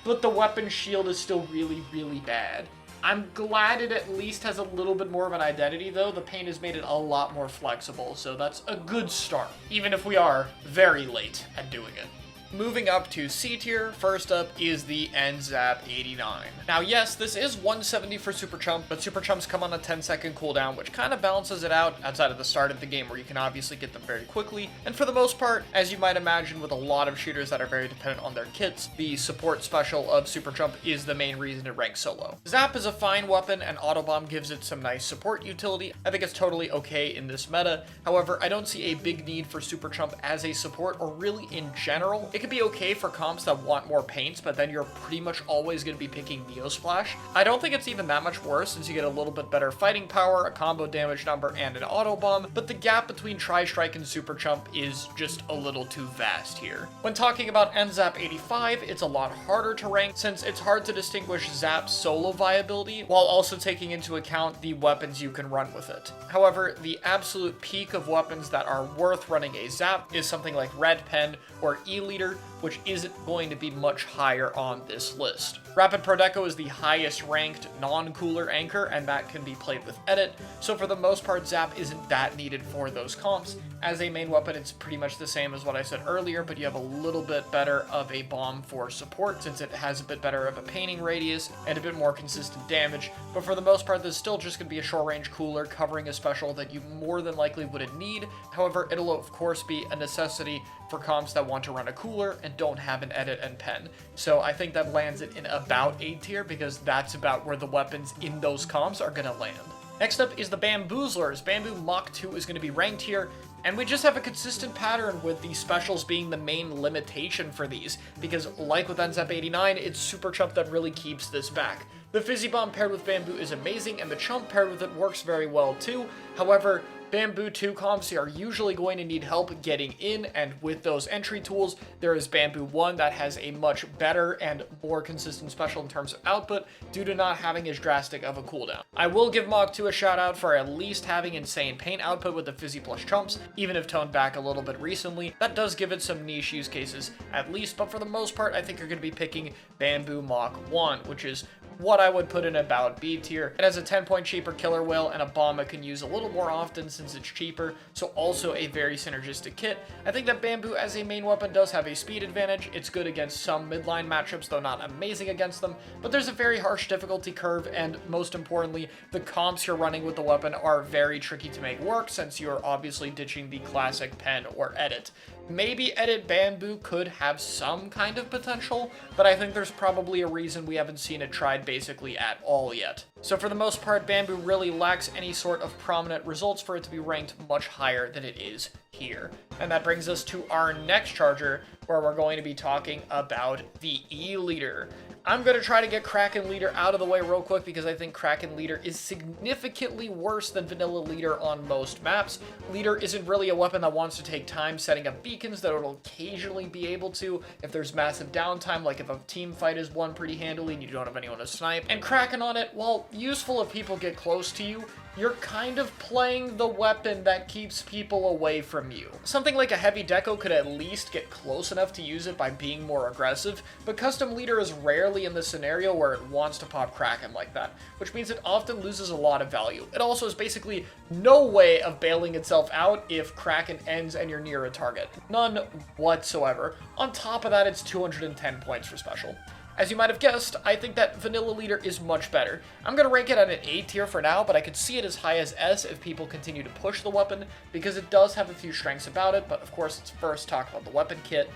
but the weapon shield is still really, really bad. I'm glad it at least has a little bit more of an identity, though. The paint has made it a lot more flexible, so that's a good start, even if we are very late at doing it. Moving up to C tier, first up is the NZAP 89. Now yes, this is 170 for Super Chump, but Super Chumps come on a 10-second cooldown, which kind of balances it out outside of the start of the game where you can obviously get them very quickly. And for the most part, as you might imagine with a lot of shooters that are very dependent on their kits, the support special of Super Chump is the main reason it ranks so low. Zap is a fine weapon, and Autobomb gives it some nice support utility. I think it's totally okay in this meta. However, I don't see a big need for Super Chump as a support, or really in general. It could be okay for comps that want more paints, but then you're pretty much always going to be picking Neo Splash. I don't think it's even that much worse since you get a little bit better fighting power, a combo damage number, and an auto bomb, but the gap between Tri-Strike and Super Chump is just a little too vast here. When talking about NZAP 85, it's a lot harder to rank since it's hard to distinguish Zap's solo viability while also taking into account the weapons you can run with it. However, the absolute peak of weapons that are worth running a Zap is something like Red Pen or E-Liter Leader, which isn't going to be much higher on this list. Rapid ProDeco is the highest ranked non-cooler anchor, and that can be played with Edit, so for the most part Zap isn't that needed for those comps. As a main weapon, it's pretty much the same as what I said earlier, but you have a little bit better of a bomb for support since it has a bit better of a painting radius and a bit more consistent damage, but for the most part this is still just going to be a short range cooler covering a special that you more than likely wouldn't need. However, it'll of course be a necessity for comps that want to run a cooler and don't have an Edit and pen. So I think that lands it in about A tier because that's about where the weapons in those comps are going to land. Next up is the Bamboozlers. Bamboo Mach 2 is going to be ranked here, and we just have a consistent pattern with the specials being the main limitation for these, because like with NZAP 89, it's Super Chump that really keeps this back. The Fizzy Bomb paired with Bamboo is amazing, and the Chump paired with it works very well too. However, Bamboo 2 comps are usually going to need help getting in, and with those entry tools, there is Bamboo 1 that has a much better and more consistent special in terms of output due to not having as drastic of a cooldown. I will give Mach 2 a shout out for at least having insane paint output with the Fizzy plus Chumps, even if toned back a little bit recently. That does give it some niche use cases at least, but for the most part, I think you're going to be picking Bamboo Mach 1, which is what I would put in about B tier. It has a 10-point cheaper killer whale and a bomb it can use a little more often since it's cheaper, so also a very synergistic kit. I think that Bamboo as a main weapon does have a speed advantage. It's good against some midline matchups, though not amazing against them, but there's a very harsh difficulty curve, and most importantly, the comps you're running with the weapon are very tricky to make work since you're obviously ditching the classic pen or Edit. Maybe Edit Bamboo could have some kind of potential, but I think there's probably a reason we haven't seen it tried basically at all yet. So for the most part, Bamboo really lacks any sort of prominent results for it to be ranked much higher than it is here. And that brings us to our next charger, where we're going to be talking about the E-Leader. I'm going to try to get Kraken Leader out of the way real quick because I think Kraken Leader is significantly worse than Vanilla Leader on most maps. Leader isn't really a weapon that wants to take time setting up beacons, that it'll occasionally be able to if there's massive downtime, like if a team fight is won pretty handily and you don't have anyone to snipe. And Kraken on it, while useful if people get close to you, you're kind of playing the weapon that keeps people away from you. Something like a Heavy Deco could at least get close enough to use it by being more aggressive, but Custom Leader is rarely in the scenario where it wants to pop Kraken like that, which means it often loses a lot of value. It also has basically no way of bailing itself out if Kraken ends and you're near a target. None whatsoever. On top of that, it's 210 points for special. As you might have guessed, I think that Vanilla Leader is much better. I'm going to rank it at an A tier for now, but I could see it as high as S if people continue to push the weapon, because it does have a few strengths about it, but of course let's first talk about the weapon kit.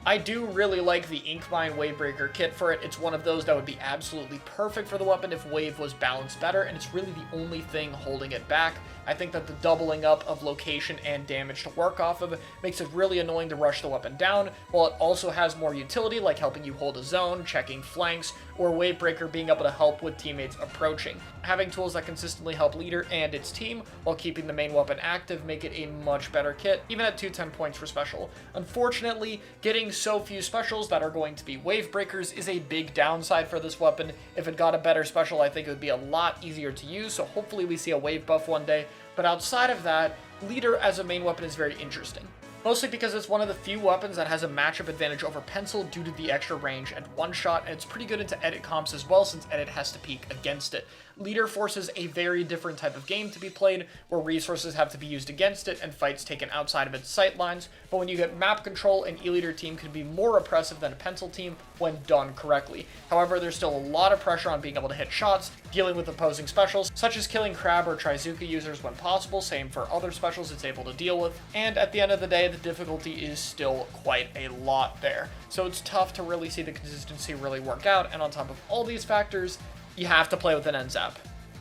I do really like the Ink Mine Wavebreaker kit for it. It's one of those that would be absolutely perfect for the weapon if Wave was balanced better, and it's really the only thing holding it back. I think that the doubling up of location and damage to work off of makes it really annoying to rush the weapon down, while it also has more utility like helping you hold a zone, checking flanks, or Wavebreaker being able to help with teammates approaching. Having tools that consistently help Leader and its team while keeping the main weapon active make it a much better kit, even at 210 points for special. Unfortunately, getting so few specials that are going to be Wavebreakers is a big downside for this weapon. If it got a better special, I think it would be a lot easier to use, so hopefully we see a wave buff one day. But outside of that, Leader as a main weapon is very interesting. Mostly because it's one of the few weapons that has a matchup advantage over Pencil due to the extra range and one-shot, and it's pretty good into Edit comps as well since Edit has to peek against it. Leader forces a very different type of game to be played, where resources have to be used against it and fights taken outside of its sight lines, but when you get map control, an E-Leader team can be more oppressive than a Pencil team when done correctly. However, there's still a lot of pressure on being able to hit shots, dealing with opposing specials, such as killing Crab or Trizuka users when possible, same for other specials it's able to deal with, and at the end of the day, the difficulty is still quite a lot there. So it's tough to really see the consistency really work out, and on top of all these factors, you have to play with an NZAP.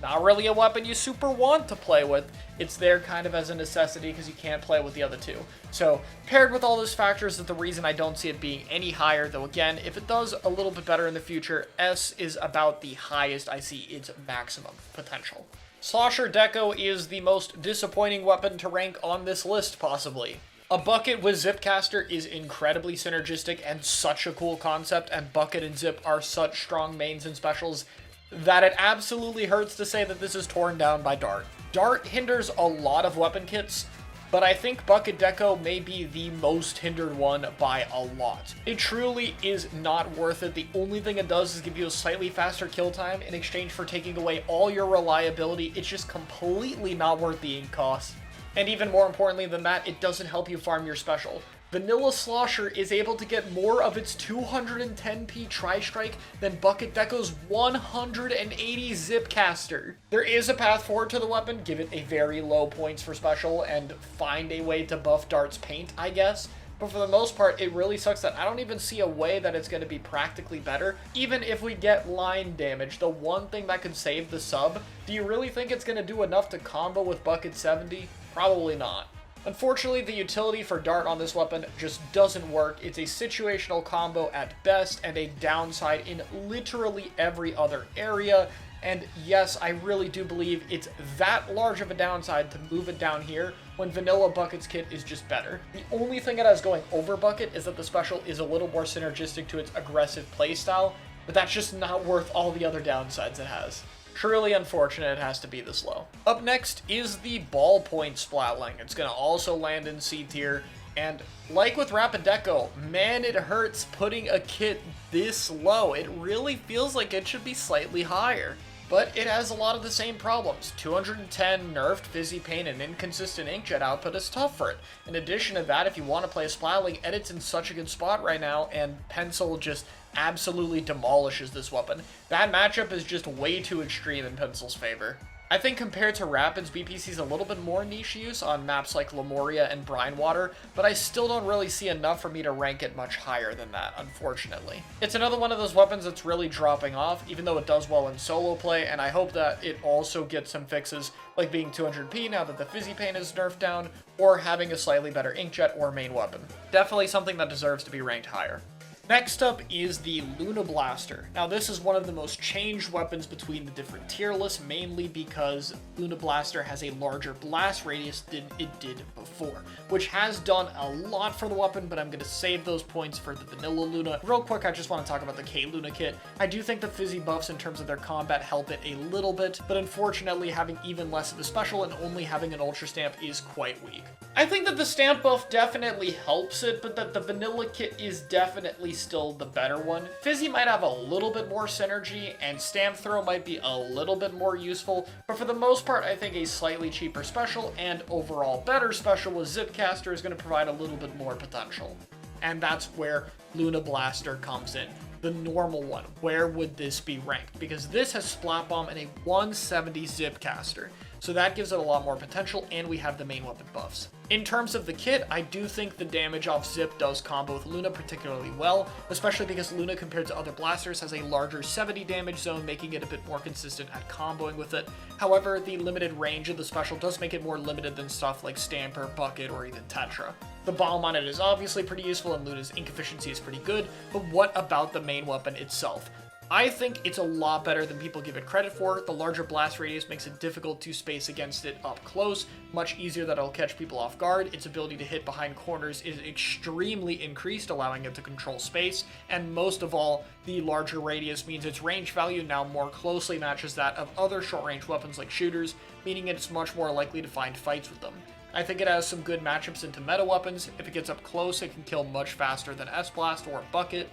Not really a weapon you super want to play with. It's there kind of as a necessity because you can't play with the other two. So paired with all those factors is the reason I don't see it being any higher, though again, if it does a little bit better in the future, S is about the highest I see its maximum potential. Slosher Deco is the most disappointing weapon to rank on this list, possibly. A Bucket with Zipcaster is incredibly synergistic and such a cool concept, and Bucket and Zip are such strong mains and specials that it absolutely hurts to say that this is torn down by Dart. Dart hinders a lot of weapon kits, but I think Bucket Deco may be the most hindered one by a lot. It truly is not worth it. The only thing it does is give you a slightly faster kill time in exchange for taking away all your reliability. It's just completely not worth the ink cost. And even more importantly than that, it doesn't help you farm your special. Vanilla Slosher is able to get more of its 210p Tri-Strike than Bucket Deco's 180 Zipcaster. There is a path forward to the weapon, give it a very low points for special, and find a way to buff Dart's paint, I guess. But for the most part, it really sucks that I don't even see a way that it's going to be practically better. Even if we get line damage, the one thing that could save the sub, do you really think it's going to do enough to combo with Bucket 70? Probably not. Unfortunately, the utility for Dart on this weapon just doesn't work. It's a situational combo at best and a downside in literally every other area. And yes, I really do believe it's that large of a downside to move it down here when Vanilla Bucket's kit is just better. The only thing it has going over Bucket is that the special is a little more synergistic to its aggressive playstyle, but that's just not worth all the other downsides it has. Truly unfortunate it has to be this low. Up next is the Ballpoint Splatling. It's going to also land in C tier, and like with Rapid Deco, man, it hurts putting a kit this low. It really feels like it should be slightly higher. But it has a lot of the same problems. 210 nerfed Fizzy Paint and inconsistent inkjet output is tough for it. In addition to that, if you want to play a Splatling, Edit's in such a good spot right now, and Pencil just absolutely demolishes this weapon. That matchup is just way too extreme in Pencil's favor. I think compared to Rapids, BPC is a little bit more niche use on maps like Lemuria and Brinewater, but I still don't really see enough for me to rank it much higher than that, unfortunately. It's another one of those weapons that's really dropping off, even though it does well in solo play, and I hope that it also gets some fixes, like being 200p now that the Fizzy Paint is nerfed down, or having a slightly better inkjet or main weapon. Definitely something that deserves to be ranked higher. Next up is the Luna Blaster. Now this is one of the most changed weapons between the different tier lists, mainly because Luna Blaster has a larger blast radius than it did before, which has done a lot for the weapon, but I'm going to save those points for the Vanilla Luna. Real quick, I just want to talk about the K-Luna kit. I do think the Fizzy buffs in terms of their combat help it a little bit, but unfortunately having even less of a special and only having an Ultra Stamp is quite weak. I think that the stamp buff definitely helps it, but that the Vanilla kit is definitely still the better one. Fizzy might have a little bit more synergy, and Stamp Throw might be a little bit more useful, but for the most part, I think a slightly cheaper special and overall better special with Zipcaster is going to provide a little bit more potential. And that's where Luna Blaster comes in. The normal one, where would this be ranked? Because this has Splat Bomb and a 170 Zipcaster. So that gives it a lot more potential, and we have the main weapon buffs. In terms of the kit, I do think the damage off Zip does combo with Luna particularly well, especially because Luna compared to other blasters has a larger 70 damage zone, making it a bit more consistent at comboing with it. However, the limited range of the special does make it more limited than stuff like Stamper, Bucket, or even Tetra. The bomb on it is obviously pretty useful, and Luna's ink efficiency is pretty good, but what about the main weapon itself? I think it's a lot better than people give it credit for. The larger blast radius makes it difficult to space against it up close, much easier that it'll catch people off guard. Its ability to hit behind corners is extremely increased, allowing it to control space, and most of all, the larger radius means its range value now more closely matches that of other short-range weapons like shooters, meaning it's much more likely to find fights with them. I think it has some good matchups into meta weapons. If it gets up close, it can kill much faster than S-Blast or Bucket.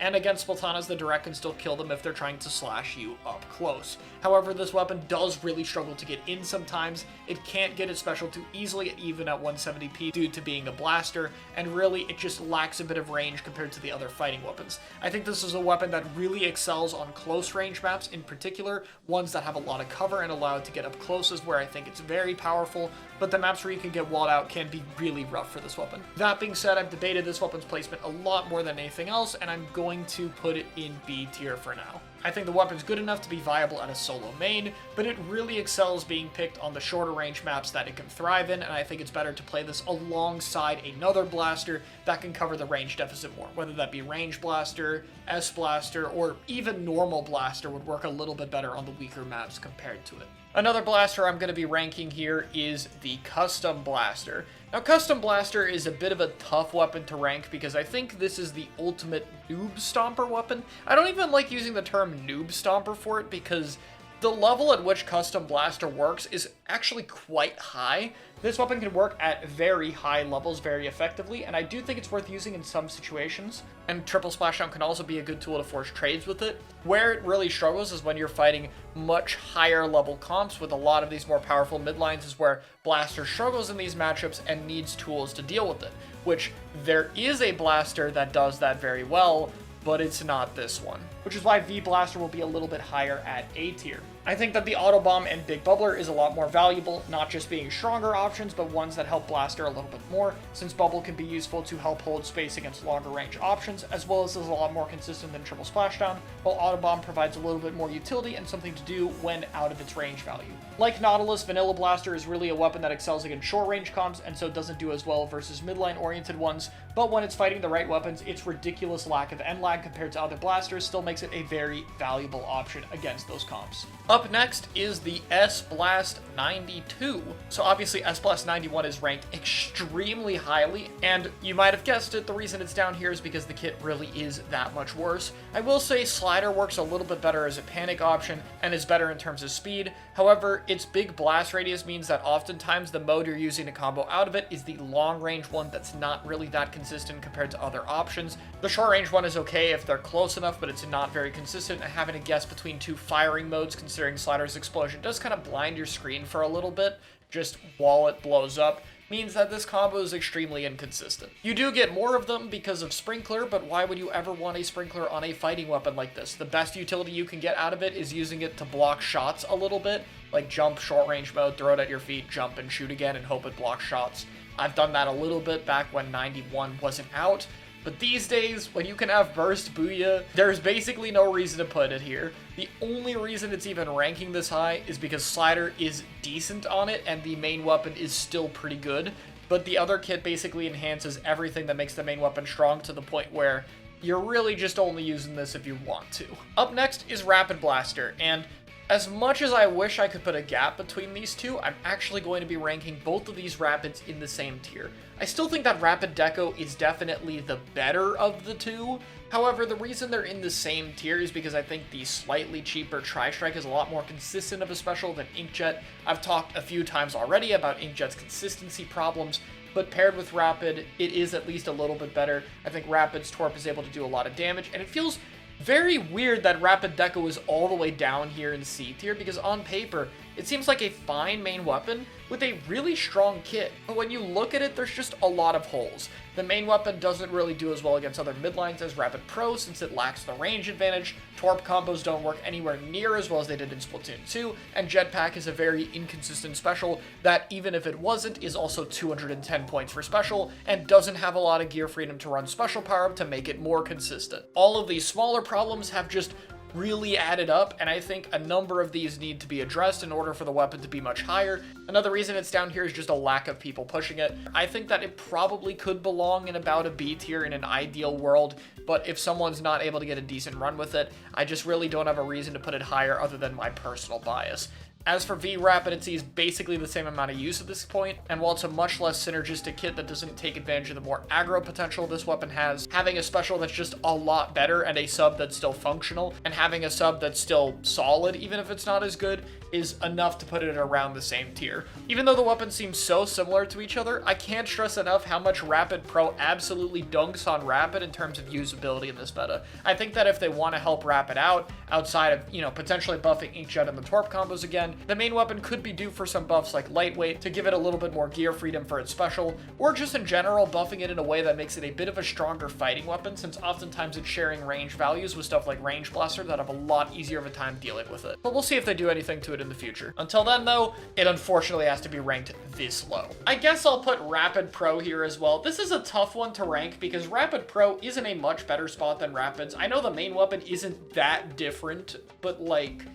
And against Splatanas, the direct can still kill them if they're trying to slash you up close. However, this weapon does really struggle to get in sometimes. It can't get its special too easily, even at 170p, due to being a blaster, and really, it just lacks a bit of range compared to the other fighting weapons. I think this is a weapon that really excels on close range maps, in particular, ones that have a lot of cover and allow it to get up close is where I think it's very powerful, but the maps where you can get walled out can be really rough for this weapon. That being said, I've debated this weapon's placement a lot more than anything else, and I'm going to put it in B tier for now. I think the weapon's good enough to be viable at a solo main, but it really excels being picked on the shorter range maps that it can thrive in, and I think it's better to play this alongside another blaster that can cover the range deficit more, whether that be Range Blaster, S-Blaster, or even normal Blaster would work a little bit better on the weaker maps compared to it. Another blaster I'm going to be ranking here is the Custom Blaster. Now, Custom Blaster is a bit of a tough weapon to rank because I think this is the ultimate noob stomper weapon. I don't even like using the term noob stomper for it because The level at which Custom Blaster works is actually quite high. This weapon can work at very high levels very effectively, and I do think it's worth using in some situations. And Triple Splashdown can also be a good tool to force trades with it. Where it really struggles is when you're fighting much higher level comps with a lot of these more powerful midlines, is where Blaster struggles in these matchups and needs tools to deal with it. Which, there is a Blaster that does that very well, but it's not this one. Which is why V-Blaster will be a little bit higher at A tier. I think that the Auto Bomb and Big Bubbler is a lot more valuable, not just being stronger options, but ones that help Blaster a little bit more, since Bubble can be useful to help hold space against longer range options, as well as is a lot more consistent than Triple Splashdown, while Auto Bomb provides a little bit more utility and something to do when out of its range value. Like Nautilus, Vanilla Blaster is really a weapon that excels against short range comps, and so doesn't do as well versus midline oriented ones, but when it's fighting the right weapons, its ridiculous lack of end lag compared to other blasters still makes it a very valuable option against those comps. Up next is the S-Blast 92. So obviously S-Blast 91 is ranked extremely highly, and you might have guessed it, the reason it's down here is because the kit really is that much worse. I will say Slider works a little bit better as a panic option, and is better in terms of speed. However, its big blast radius means that oftentimes the mode you're using to combo out of it is the long range one that's not really that consistent compared to other options. The short range one is okay if they're close enough, but it's not very consistent, and having to guess between two firing modes considering Slider's explosion does kind of blind your screen for a little bit, just while it blows up, means that this combo is extremely inconsistent. You do get more of them because of Sprinkler, but why would you ever want a Sprinkler on a fighting weapon like this? The best utility you can get out of it is using it to block shots a little bit, like jump, short range mode, throw it at your feet, jump and shoot again and hope it blocks shots. I've done that a little bit back when 91 wasn't out, but these days, when you can have Burst Booyah, there's basically no reason to put it here. The only reason it's even ranking this high is because Slider is decent on it and the main weapon is still pretty good, but the other kit basically enhances everything that makes the main weapon strong to the point where you're really just only using this if you want to. Up next is Rapid Blaster, and as much as I wish I could put a gap between these two, I'm actually going to be ranking both of these Rapids in the same tier. I still think that Rapid Deco is definitely the better of the two. However, the reason they're in the same tier is because I think the slightly cheaper Tri-Strike is a lot more consistent of a special than Inkjet. I've talked a few times already about Inkjet's consistency problems, but paired with Rapid, it is at least a little bit better. I think Rapid's Torp is able to do a lot of damage, and it feels very weird that Rapid Deco is all the way down here in C tier, because on paper, it seems like a fine main weapon with a really strong kit, but when you look at it, there's just a lot of holes. The main weapon doesn't really do as well against other midlines as Rapid Pro since it lacks the range advantage, Torp combos don't work anywhere near as well as they did in Splatoon 2, and Jetpack is a very inconsistent special that, even if it wasn't, is also 210 points for special, and doesn't have a lot of gear freedom to run special power-up to make it more consistent. All of these smaller problems have just really added up, and I think a number of these need to be addressed in order for the weapon to be much higher. Another reason it's down here is just a lack of people pushing it. I think that it probably could belong in about a B tier in an ideal world, but if someone's not able to get a decent run with it, I just really don't have a reason to put it higher other than my personal bias. As for V-Rapid, it sees basically the same amount of use at this point, and while it's a much less synergistic kit that doesn't take advantage of the more aggro potential this weapon has, having a special that's just a lot better and a sub that's still functional, and having a sub that's still solid, even if it's not as good, is enough to put it around the same tier. Even though the weapons seem so similar to each other, I can't stress enough how much Rapid Pro absolutely dunks on Rapid in terms of usability in this meta. I think that if they want to help Rapid out, outside of, potentially buffing Inkjet and the Torp combos again, the main weapon could be due for some buffs like Lightweight to give it a little bit more gear freedom for its special, or just in general buffing it in a way that makes it a bit of a stronger fighting weapon, since oftentimes it's sharing range values with stuff like Range Blaster that have a lot easier of a time dealing with it. But we'll see if they do anything to it in the future. Until then though, it unfortunately has to be ranked this low. I guess I'll put Rapid Pro here as well. This is a tough one to rank because Rapid Pro is in a much better spot than Rapids. I know the main weapon isn't that different, but like,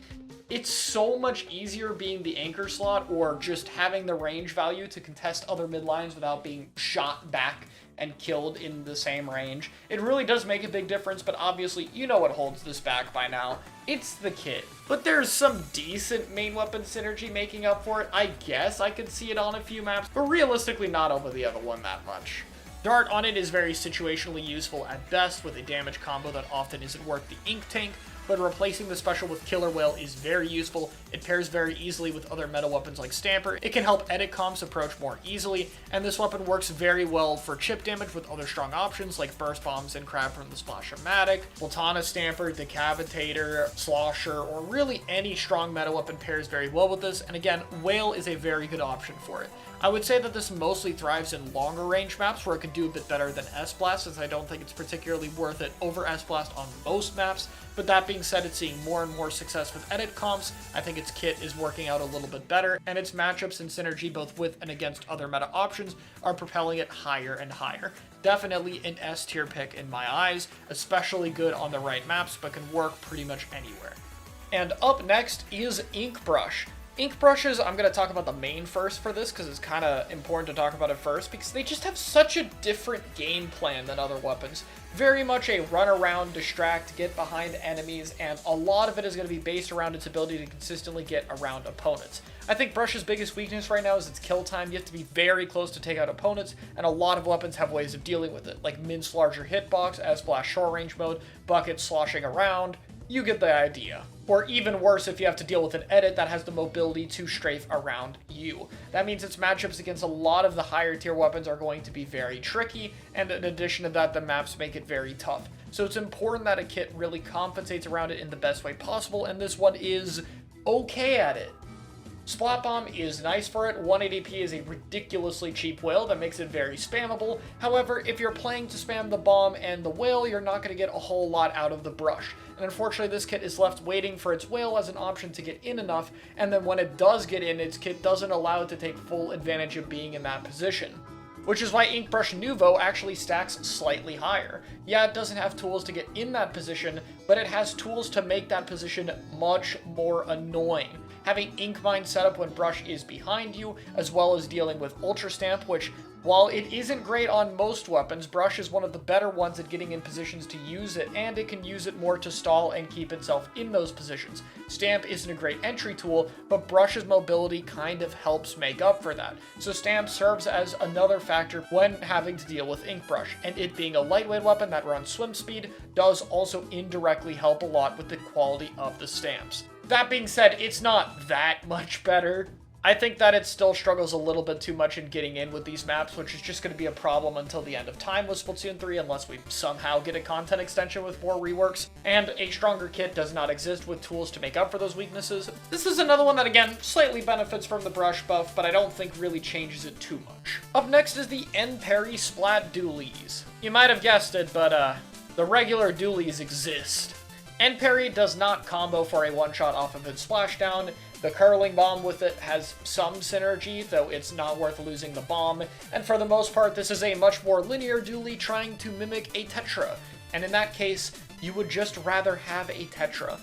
it's so much easier being the anchor slot or just having the range value to contest other mid lines without being shot back and killed in the same range. It really does make a big difference, but obviously you know what holds this back by now. It's the kit. But there's some decent main weapon synergy making up for it. I guess I could see it on a few maps, but realistically not over the other one that much. Dart on it is very situationally useful at best with a damage combo that often isn't worth the ink tank, but replacing the special with Killer Whale is very useful. It pairs very easily with other meta weapons like Stamper. It can help edit comps approach more easily, and this weapon works very well for chip damage with other strong options like Burst Bombs and Crab from the Splash-O-Matic, Platana Stamper, Decapitator, Slosher, or really any strong meta weapon pairs very well with this, and again, Whale is a very good option for it. I would say that this mostly thrives in longer range maps where it could do a bit better than S-Blast, as I don't think it's particularly worth it over S-Blast on most maps, but that being said, it's seeing more and more success with edit comps. I think its kit is working out a little bit better, and its matchups and synergy both with and against other meta options are propelling it higher and higher. Definitely an S-tier pick in my eyes, especially good on the right maps, but can work pretty much anywhere. And up next is Ink Brush. Ink brushes, I'm going to talk about the main first for this because it's kind of important to talk about it first because they just have such a different game plan than other weapons. Very much a run around, distract, get behind enemies, and a lot of it is going to be based around its ability to consistently get around opponents. I think Brush's biggest weakness right now is its kill time. You have to be very close to take out opponents, and a lot of weapons have ways of dealing with it, like Mince larger hitbox, S-Blast short range mode, Bucket sloshing around. You get the idea. Or even worse if you have to deal with an edit that has the mobility to strafe around you. That means its matchups against a lot of the higher tier weapons are going to be very tricky, and in addition to that, the maps make it very tough. So it's important that a kit really compensates around it in the best way possible, and this one is okay at it. Splat Bomb is nice for it. 180p is a ridiculously cheap whale that makes it very spammable. However, if you're playing to spam the bomb and the whale, you're not going to get a whole lot out of the brush. And unfortunately, this kit is left waiting for its whale as an option to get in enough, and then when it does get in, its kit doesn't allow it to take full advantage of being in that position. Which is why Ink Brush Nouveau actually stacks slightly higher. Yeah, it doesn't have tools to get in that position, but it has tools to make that position much more annoying. Having Ink Mine set up when Brush is behind you, as well as dealing with Ultra Stamp, which, while it isn't great on most weapons, Brush is one of the better ones at getting in positions to use it, and it can use it more to stall and keep itself in those positions. Stamp isn't a great entry tool, but Brush's mobility kind of helps make up for that. So Stamp serves as another factor when having to deal with Ink Brush, and it being a lightweight weapon that runs swim speed does also indirectly help a lot with the quality of the stamps. That being said, it's not that much better. I think that it still struggles a little bit too much in getting in with these maps, which is just going to be a problem until the end of time with Splatoon 3 unless we somehow get a content extension with more reworks, and a stronger kit does not exist with tools to make up for those weaknesses. This is another one that, again, slightly benefits from the brush buff, but I don't think really changes it too much. Up next is the N-Parry Splat Dualies. You might have guessed it, but the regular dualies exist. N-Parry does not combo for a one-shot off of its splashdown. The curling bomb with it has some synergy, though it's not worth losing the bomb, and for the most part this is a much more linear dually trying to mimic a Tetra, and in that case, you would just rather have a Tetra.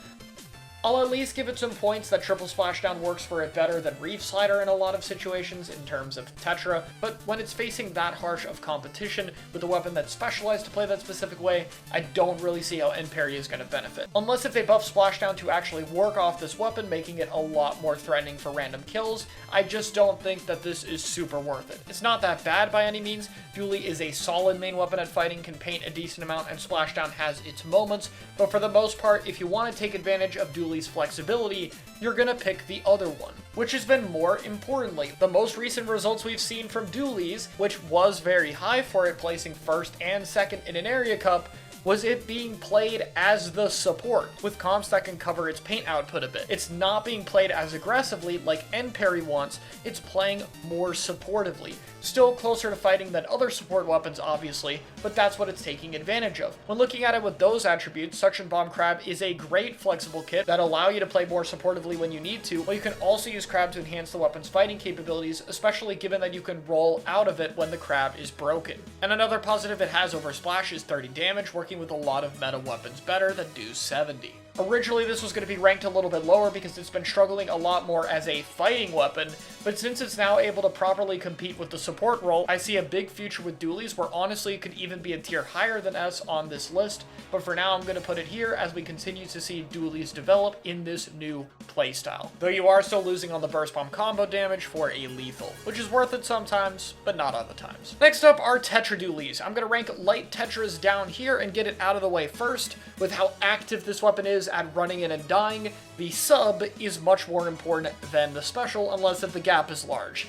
I'll at least give it some points that Triple Splashdown works for it better than Reef Slider in a lot of situations in terms of Tetra, but when it's facing that harsh of competition with a weapon that's specialized to play that specific way, I don't really see how N-Parry is going to benefit. Unless if they buff Splashdown to actually work off this weapon, making it a lot more threatening for random kills, I just don't think that this is super worth it. It's not that bad by any means. Dually is a solid main weapon at fighting, can paint a decent amount, and Splashdown has its moments, but for the most part, if you want to take advantage of Dually's flexibility, you're gonna pick the other one. Which has been more importantly. The most recent results we've seen from Dualies, which was very high for it, placing first and second in an area cup, was it being played as the support, with comps that can cover its paint output a bit. It's not being played as aggressively like N-Parry wants, it's playing more supportively. Still closer to fighting than other support weapons, obviously, but that's what it's taking advantage of. When looking at it with those attributes, Suction Bomb Crab is a great flexible kit that allow you to play more supportively when you need to, while you can also use Crab to enhance the weapon's fighting capabilities, especially given that you can roll out of it when the Crab is broken. And another positive it has over Splash is 30 damage, working with a lot of meta weapons better than do 70. Originally, this was going to be ranked a little bit lower because it's been struggling a lot more as a fighting weapon, but since it's now able to properly compete with the support role, I see a big future with Dualies where honestly it could even be a tier higher than S on this list, but for now I'm going to put it here as we continue to see Dualies develop in this new playstyle. Though you are still losing on the Burst Bomb combo damage for a lethal, which is worth it sometimes, but not other times. Next up are Tetra Dualies. I'm going to rank light Tetras down here and get it out of the way first with how active this weapon is is at running in and dying, the sub is much more important than the special unless if the gap is large.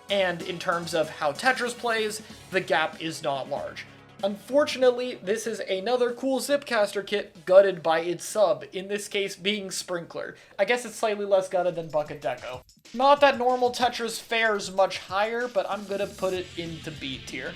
And in terms of how Tetris plays, the gap is not large. Unfortunately, this is another cool Zipcaster kit gutted by its sub, in this case being Sprinkler. I guess it's slightly less gutted than Bucket Deco. Not that normal Tetris fares much higher, but I'm gonna put it into B tier.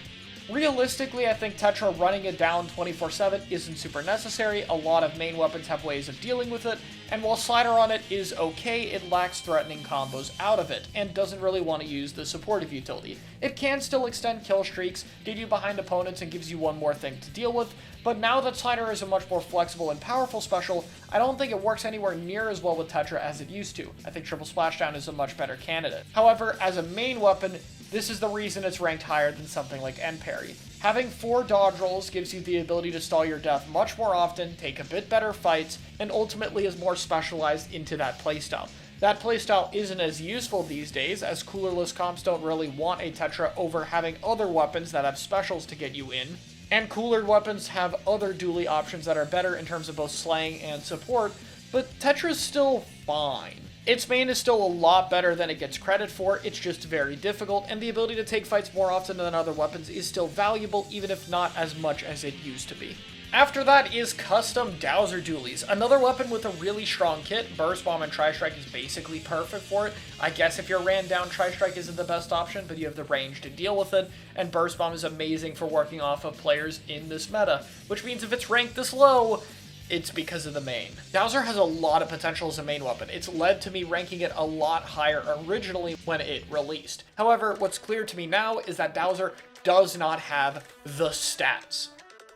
Realistically, I think Tetra running it down 24/7 isn't super necessary. A lot of main weapons have ways of dealing with it, and while Slider on it is okay, it lacks threatening combos out of it, and doesn't really want to use the supportive utility. It can still extend kill streaks, get you behind opponents, and gives you one more thing to deal with, but now that Slider is a much more flexible and powerful special, I don't think it works anywhere near as well with Tetra as it used to. I think Triple Splashdown is a much better candidate. However, as a main weapon, this is the reason it's ranked higher than something like End Parry. Having 4 dodge rolls gives you the ability to stall your death much more often, take a bit better fights, and ultimately is more specialized into that playstyle. That playstyle isn't as useful these days, as coolerless comps don't really want a Tetra over having other weapons that have specials to get you in, and cooler weapons have other dually options that are better in terms of both slaying and support, but Tetra's still fine. Its main is still a lot better than it gets credit for, it's just very difficult, and the ability to take fights more often than other weapons is still valuable, even if not as much as it used to be. After that is custom Dowser dualies, another weapon with a really strong kit. Burst Bomb and Tri-Strike is basically perfect for it. I guess if you're ran down, Tri-Strike isn't the best option, but you have the range to deal with it, and Burst Bomb is amazing for working off of players in this meta, which means if it's ranked this low, it's because of the main. Dowser has a lot of potential as a main weapon. It's led to me ranking it a lot higher originally when it released. However, what's clear to me now is that Dowser does not have the stats.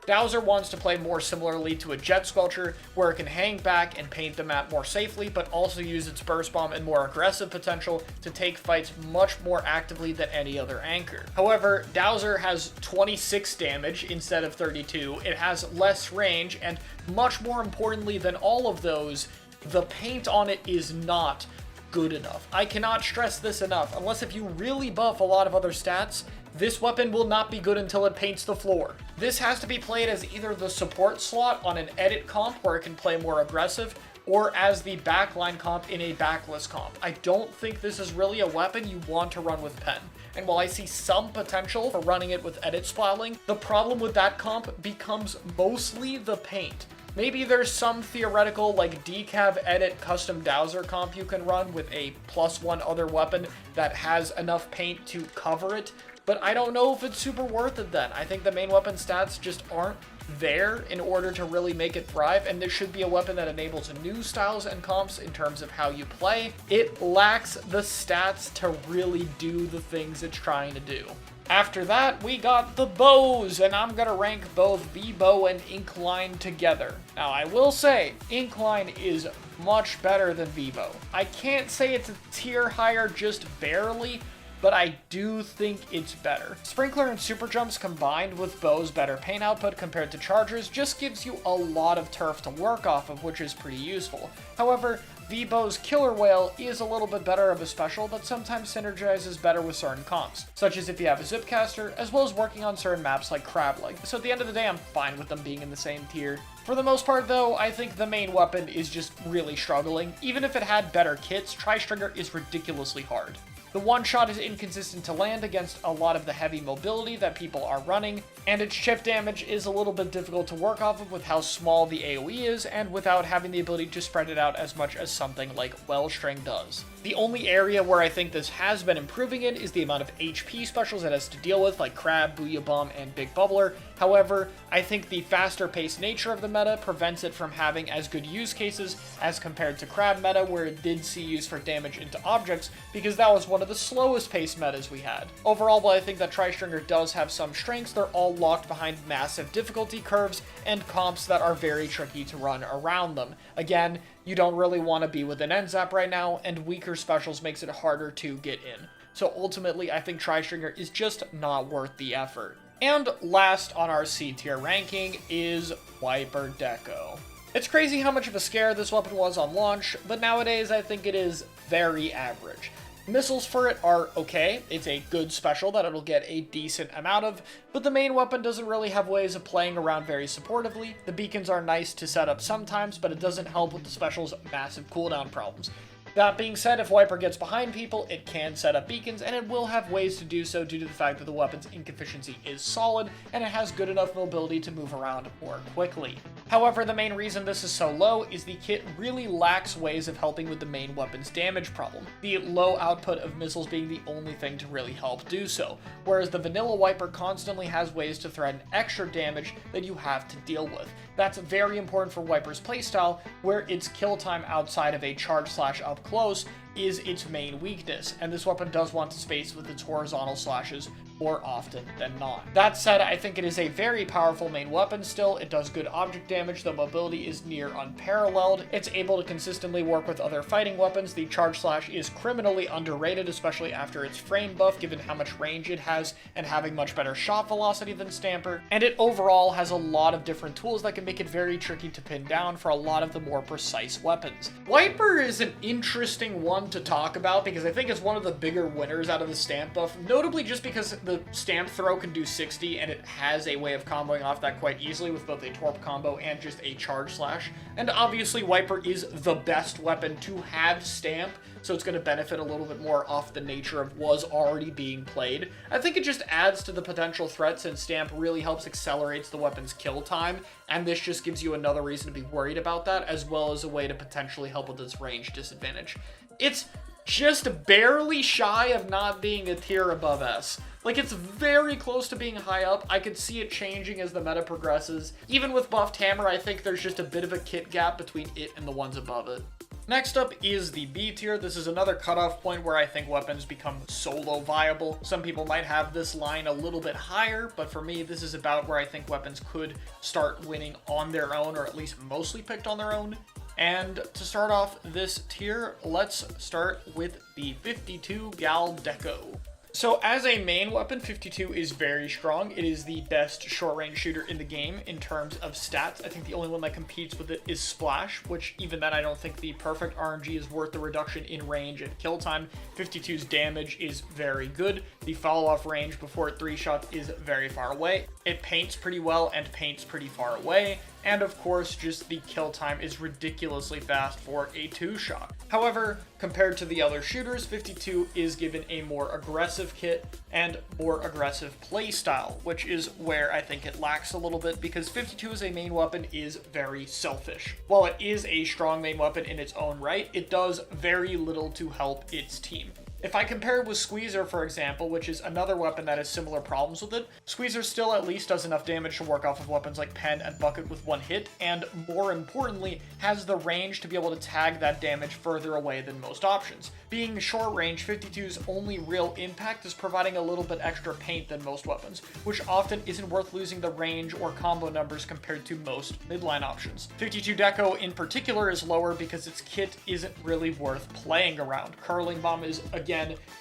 Dowser wants to play more similarly to a Jet Squelcher, where it can hang back and paint the map more safely, but also use its Burst Bomb and more aggressive potential to take fights much more actively than any other anchor. However, Dowser has 26 damage instead of 32, it has less range, and much more importantly than all of those, the paint on it is not good enough. I cannot stress this enough. Unless if you really buff a lot of other stats, this weapon will not be good until it paints the floor. This has to be played as either the support slot on an edit comp where it can play more aggressive, or as the backline comp in a backless comp. I don't think this is really a weapon you want to run with Pen. And while I see some potential for running it with edit splatling, the problem with that comp becomes mostly the paint. Maybe there's some theoretical like decav edit custom Dowser comp you can run with a +1 other weapon that has enough paint to cover it, but I don't know if it's super worth it then. I think the main weapon stats just aren't there in order to really make it thrive, and this should be a weapon that enables new styles and comps in terms of how you play. It lacks the stats to really do the things it's trying to do. After that, we got the bows, and I'm gonna rank both V-Bow and Inkline together. Now, I will say, Inkline is much better than V-Bow. I can't say it's a tier higher just barely, but I do think it's better. Sprinkler and Super Jumps combined with Bow's better paint output compared to Chargers just gives you a lot of turf to work off of, which is pretty useful. However, V-Bow's Killer Whale is a little bit better of a special that sometimes synergizes better with certain comps, such as if you have a Zipcaster, as well as working on certain maps like Crab Leg. So at the end of the day, I'm fine with them being in the same tier. For the most part though, I think the main weapon is just really struggling. Even if it had better kits, Tri-Stringer is ridiculously hard. The one-shot is inconsistent to land against a lot of the heavy mobility that people are running, and its chip damage is a little bit difficult to work off of with how small the AoE is, and without having the ability to spread it out as much as something like Wellstring does. The only area where I think this has been improving in is the amount of HP specials it has to deal with, like Crab, Booyah Bomb, and Big Bubbler. However, I think the faster paced nature of the meta prevents it from having as good use cases as compared to Crab meta, where it did see use for damage into objects, because that was one of the slowest paced metas we had. Overall, while I think that Tri-Stringer does have some strengths, they're all locked behind massive difficulty curves and comps that are very tricky to run around them. Again, you don't really want to be with an N-Zap right now, and weaker specials makes it harder to get in. So ultimately, I think Tri-Stringer is just not worth the effort. And last on our C tier ranking is Wiper Deco. It's crazy how much of a scare this weapon was on launch, but nowadays I think it is very average. Missiles for it are okay. It's a good special that it'll get a decent amount of, but the main weapon doesn't really have ways of playing around very supportively. The beacons are nice to set up sometimes, but it doesn't help with the special's massive cooldown problems. That being said, if Wiper gets behind people, it can set up beacons, and it will have ways to do so due to the fact that the weapon's ink efficiency is solid, and it has good enough mobility to move around more quickly. However, the main reason this is so low is the kit really lacks ways of helping with the main weapon's damage problem, the low output of missiles being the only thing to really help do so, whereas the vanilla Wiper constantly has ways to threaten extra damage that you have to deal with. That's very important for Wiper's playstyle, where its kill time outside of a charge slash up close is its main weakness, and this weapon does want to space with its horizontal slashes more often than not. That said, I think it is a very powerful main weapon still. It does good object damage, the mobility is near unparalleled, it's able to consistently work with other fighting weapons, the charge slash is criminally underrated, especially after its frame buff given how much range it has and having much better shot velocity than Stamper, and it overall has a lot of different tools that can make it very tricky to pin down for a lot of the more precise weapons. Wiper is an interesting one to talk about because I think it's one of the bigger winners out of the stamp buff, notably just because the stamp throw can do 60 and it has a way of comboing off that quite easily with both a torp combo and just a charge slash. And obviously Wiper is the best weapon to have stamp, so it's going to benefit a little bit more off the nature of was already being played. I think it just adds to the potential threat since stamp really helps accelerates the weapon's kill time, and this just gives you another reason to be worried about that, as well as a way to potentially help with its range disadvantage. It's just barely shy of not being a tier above S. Like, it's very close to being high up. I could see it changing as the meta progresses. Even with buffed hammer, I think there's just a bit of a kit gap between it and the ones above it. Next up is the B tier. This is another cutoff point where I think weapons become solo viable. Some people might have this line a little bit higher, but for me, this is about where I think weapons could start winning on their own, or at least mostly picked on their own. And to start off this tier, let's start with the 52 Gal Deco. So as a main weapon, 52 is very strong. It is the best short-range shooter in the game in terms of stats. I think the only one that competes with it is Splash, which even then I don't think the perfect RNG is worth the reduction in range and kill time. 52's damage is very good. The follow-off range before it 3-shots is very far away. It paints pretty well and paints pretty far away. And of course, just the kill time is ridiculously fast for a 2-shot. However, compared to the other shooters, 52 is given a more aggressive kit and more aggressive playstyle, which is where I think it lacks a little bit because 52 as a main weapon is very selfish. While it is a strong main weapon in its own right, it does very little to help its team. If I compare it with Squeezer, for example, which is another weapon that has similar problems with it, Squeezer still at least does enough damage to work off of weapons like Pen and Bucket with one hit, and more importantly, has the range to be able to tag that damage further away than most options. Being short range, 52's only real impact is providing a little bit extra paint than most weapons, which often isn't worth losing the range or combo numbers compared to most midline options. 52 Deco in particular is lower because its kit isn't really worth playing around. Curling Bomb is, again,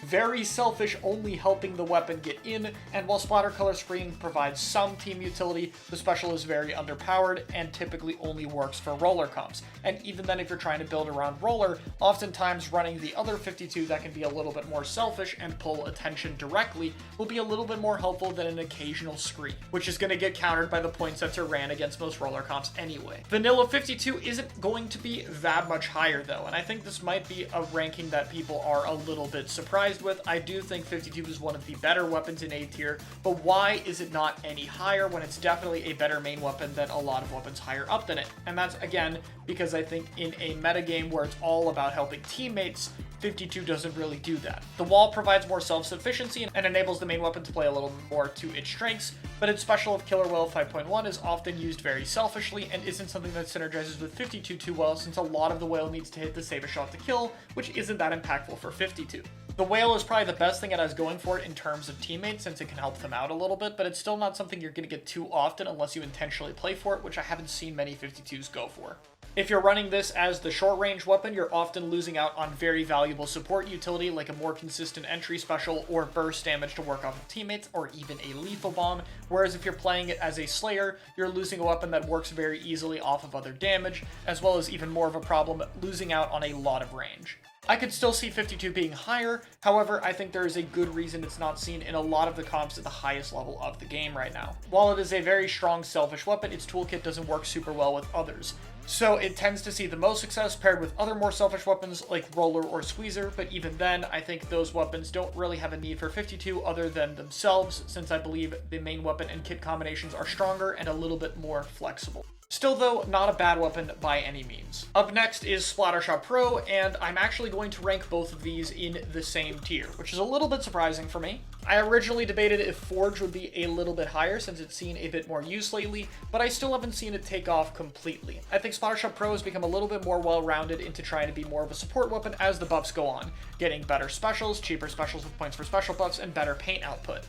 very selfish, only helping the weapon get in, and while Splatter Color Screen provides some team utility, the special is very underpowered and typically only works for roller comps. And even then, if you're trying to build around roller, oftentimes running the other 52 that can be a little bit more selfish and pull attention directly will be a little bit more helpful than an occasional screen, which is going to get countered by the point sensor ran against most roller comps anyway. Vanilla 52 isn't going to be that much higher though, and I think this might be a ranking that people are a little bit surprised with. I do think 52 is one of the better weapons in A tier, but why is it not any higher when it's definitely a better main weapon than a lot of weapons higher up than it? And that's again because I think in a metagame where it's all about helping teammates, 52 doesn't really do that. The wall provides more self-sufficiency and enables the main weapon to play a little more to its strengths, but its special of Killer Whale 5.1 is often used very selfishly and isn't something that synergizes with 52 too well, since a lot of the whale needs to hit to save a shot to kill, which isn't that impactful for 52. The whale is probably the best thing it has going for it in terms of teammates, since it can help them out a little bit, but it's still not something you're going to get too often unless you intentionally play for it, which I haven't seen many 52s go for. If you're running this as the short-range weapon, you're often losing out on very valuable support utility like a more consistent entry special or burst damage to work off of teammates, or even a lethal bomb, whereas if you're playing it as a slayer, you're losing a weapon that works very easily off of other damage, as well as even more of a problem, losing out on a lot of range. I could still see 52 being higher, however, I think there is a good reason it's not seen in a lot of the comps at the highest level of the game right now. While it is a very strong selfish weapon, its toolkit doesn't work super well with others. So it tends to see the most success paired with other more selfish weapons like Roller or Squeezer, but even then, I think those weapons don't really have a need for 52 other than themselves, since I believe the main weapon and kit combinations are stronger and a little bit more flexible. Still though, not a bad weapon by any means. Up next is Splattershot Pro, and I'm actually going to rank both of these in the same tier, which is a little bit surprising for me. I originally debated if Forge would be a little bit higher since it's seen a bit more use lately, but I still haven't seen it take off completely. I think Splattershot Pro has become a little bit more well-rounded into trying to be more of a support weapon as the buffs go on, getting better specials, cheaper specials with points for special buffs, and better paint output.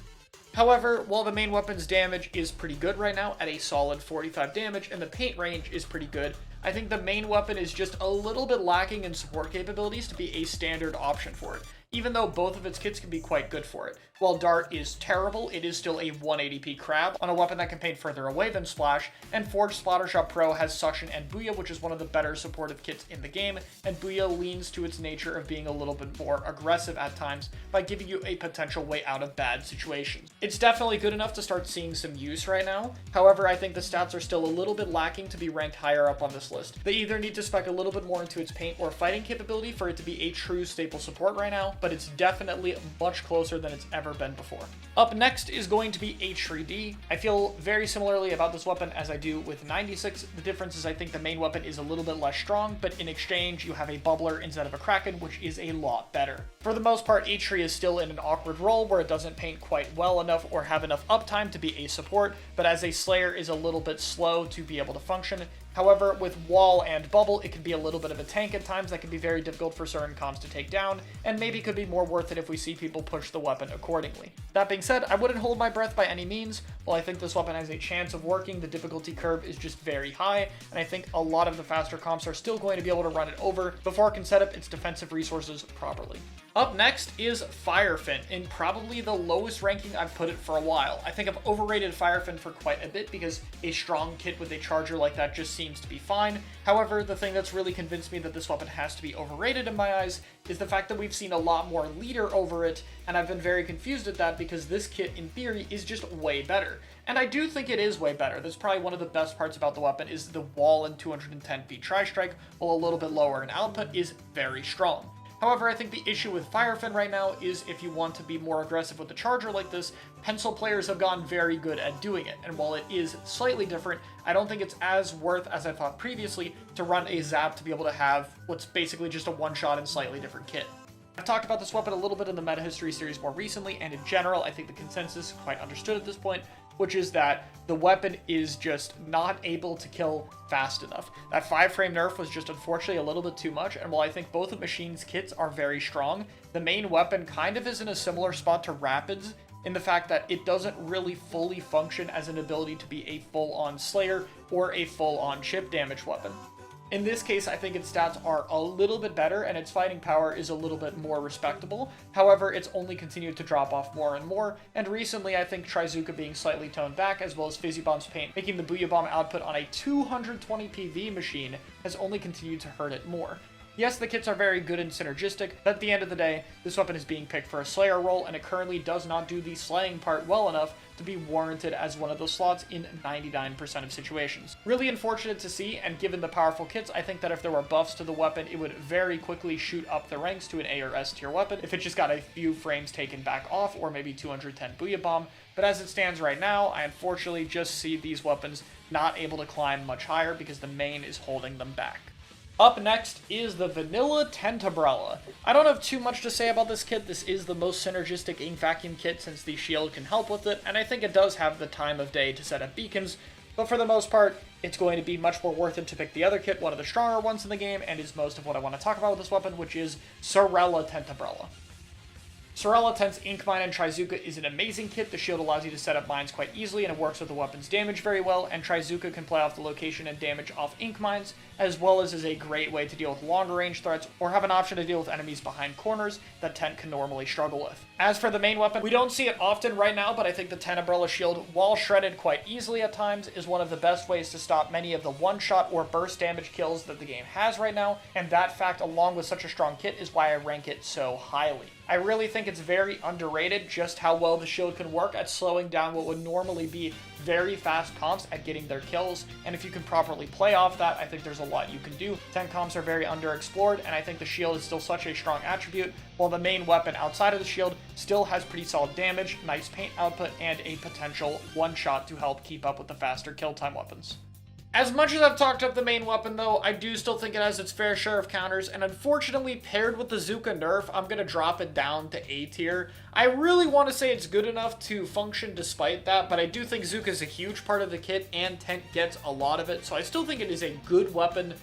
However, while the main weapon's damage is pretty good right now at a solid 45 damage and the paint range is pretty good, I think the main weapon is just a little bit lacking in support capabilities to be a standard option for it, even though both of its kits can be quite good for it. While Dart is terrible, it is still a 180p crab on a weapon that can paint further away than Splash, and Forge Splattershot Pro has Suction and Booyah, which is one of the better supportive kits in the game, and Booyah leans to its nature of being a little bit more aggressive at times by giving you a potential way out of bad situations. It's definitely good enough to start seeing some use right now, however I think the stats are still a little bit lacking to be ranked higher up on this list. They either need to spec a little bit more into its paint or fighting capability for it to be a true staple support right now, but it's definitely much closer than it's ever been before. Up next is going to be H3D. I feel very similarly about this weapon as I do with 96. The difference is I think the main weapon is a little bit less strong, but in exchange you have a bubbler instead of a Kraken, which is a lot better. For the most part, H3 is still in an awkward role where it doesn't paint quite well enough or have enough uptime to be a support, but as a Slayer is a little bit slow to be able to function. However, with Wall and Bubble, it can be a little bit of a tank at times that can be very difficult for certain comps to take down, and maybe could be more worth it if we see people push the weapon accordingly. That being said, I wouldn't hold my breath by any means. While I think this weapon has a chance of working, the difficulty curve is just very high, and I think a lot of the faster comps are still going to be able to run it over before it can set up its defensive resources properly. Up next is Firefin, in probably the lowest ranking I've put it for a while. I think I've overrated Firefin for quite a bit because a strong kit with a charger like that just seems to be fine. However, the thing that's really convinced me that this weapon has to be overrated in my eyes is the fact that we've seen a lot more leader over it, and I've been very confused at that because this kit, in theory, is just way better. And I do think it is way better. That's probably one of the best parts about the weapon is the wall and 210 feet tri-strike, while a little bit lower in output, is very strong. However, I think the issue with Firefin right now is if you want to be more aggressive with the charger like this, pencil players have gotten very good at doing it, and while it is slightly different, I don't think it's as worth as I thought previously to run a Zap to be able to have what's basically just a one-shot and slightly different kit. I've talked about this weapon a little bit in the Meta History series more recently, and in general, I think the consensus is quite understood at this point, which is that the weapon is just not able to kill fast enough. That 5-frame nerf was just unfortunately a little bit too much, and while I think both of Machine's kits are very strong, the main weapon kind of is in a similar spot to Rapid's in the fact that it doesn't really fully function as an ability to be a full-on Slayer or a full-on chip damage weapon. In this case, I think its stats are a little bit better and its fighting power is a little bit more respectable. However, it's only continued to drop off more and more, and recently I think Trizuka being slightly toned back as well as Fizzy Bomb's paint making the Booyah Bomb output on a 220 PV machine has only continued to hurt it more. Yes, the kits are very good and synergistic, but at the end of the day, this weapon is being picked for a Slayer role, and it currently does not do the slaying part well enough to be warranted as one of those slots in 99% of situations. Really unfortunate to see, and given the powerful kits, I think that if there were buffs to the weapon, it would very quickly shoot up the ranks to an A or S tier weapon if it just got a few frames taken back off, or maybe 210 Booyah Bomb. But as it stands right now, I unfortunately just see these weapons not able to climb much higher because the main is holding them back. Up next is the Vanilla Tentabrella. I don't have too much to say about this kit. This is the most synergistic ink vacuum kit since the shield can help with it, and I think it does have the time of day to set up beacons, but for the most part, it's going to be much more worth it to pick the other kit, one of the stronger ones in the game, and is most of what I want to talk about with this weapon, which is Sorella Tentabrella. Sorella, Tense, Ink Mine, and Trizuka is an amazing kit. The shield allows you to set up mines quite easily, and it works with the weapon's damage very well, and Trizuka can play off the location and damage off Ink Mines, as well as is a great way to deal with longer range threats, or have an option to deal with enemies behind corners that Tent can normally struggle with. As for the main weapon, we don't see it often right now, but I think the Tent Umbrella Shield, while shredded quite easily at times, is one of the best ways to stop many of the one-shot or burst damage kills that the game has right now, and that fact, along with such a strong kit, is why I rank it so highly. I really think it's very underrated just how well the shield can work at slowing down what would normally be very fast comps at getting their kills, and if you can properly play off that, I think there's a lot you can do. 10 comps are very underexplored, and I think the shield is still such a strong attribute, while the main weapon outside of the shield still has pretty solid damage, nice paint output, and a potential one-shot to help keep up with the faster kill time weapons. As much as I've talked up the main weapon, though, I do still think it has its fair share of counters, and unfortunately, paired with the Zuka nerf, I'm going to drop it down to A tier. I really want to say it's good enough to function despite that, but I do think Zuka is a huge part of the kit, and Tent gets a lot of it, so I still think it is a good weapon,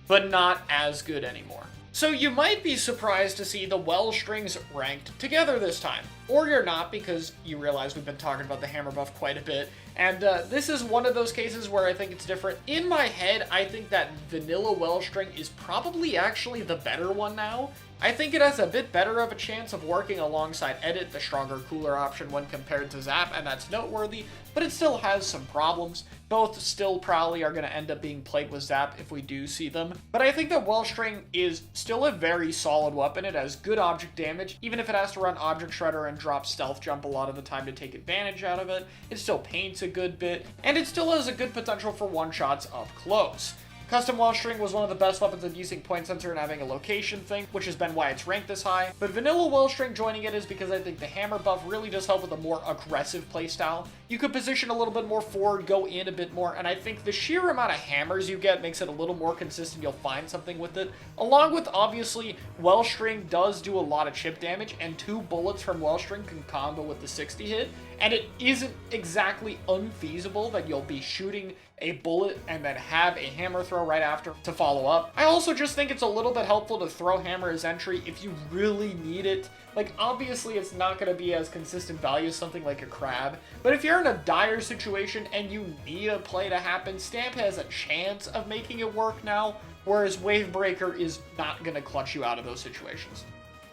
but not as good anymore. So you might be surprised to see the well strings ranked together this time. Or you're not, because you realize we've been talking about the hammer buff quite a bit. And this is one of those cases where I think it's different. In my head, I think that vanilla well string is probably actually the better one now. I think it has a bit better of a chance of working alongside Edit, the stronger, cooler option when compared to Zap, and that's noteworthy, but it still has some problems. Both still probably are going to end up being played with Zap if we do see them, but I think that Wellstring is still a very solid weapon. It has good object damage, even if it has to run Object Shredder and drop Stealth Jump a lot of the time to take advantage out of it. It still paints a good bit, and it still has a good potential for one-shots up close. Custom Wellstring was one of the best weapons at using point sensor and having a location thing, which has been why it's ranked this high. But Vanilla Wellstring joining it is because I think the hammer buff really does help with a more aggressive playstyle. You could position a little bit more forward, go in a bit more, and I think the sheer amount of hammers you get makes it a little more consistent. You'll find something with it. Along with, obviously, Wellstring does do a lot of chip damage, and 2 bullets from Wellstring can combo with the 60 hit, and it isn't exactly unfeasible that you'll be shooting a bullet and then have a hammer throw right after to follow up. I also just think it's a little bit helpful to throw hammer as entry if you really need it. Like, obviously it's not going to be as consistent value as something like a crab, but if you're in a dire situation and you need a play to happen, Stamp has a chance of making it work now, whereas Wavebreaker is not going to clutch you out of those situations.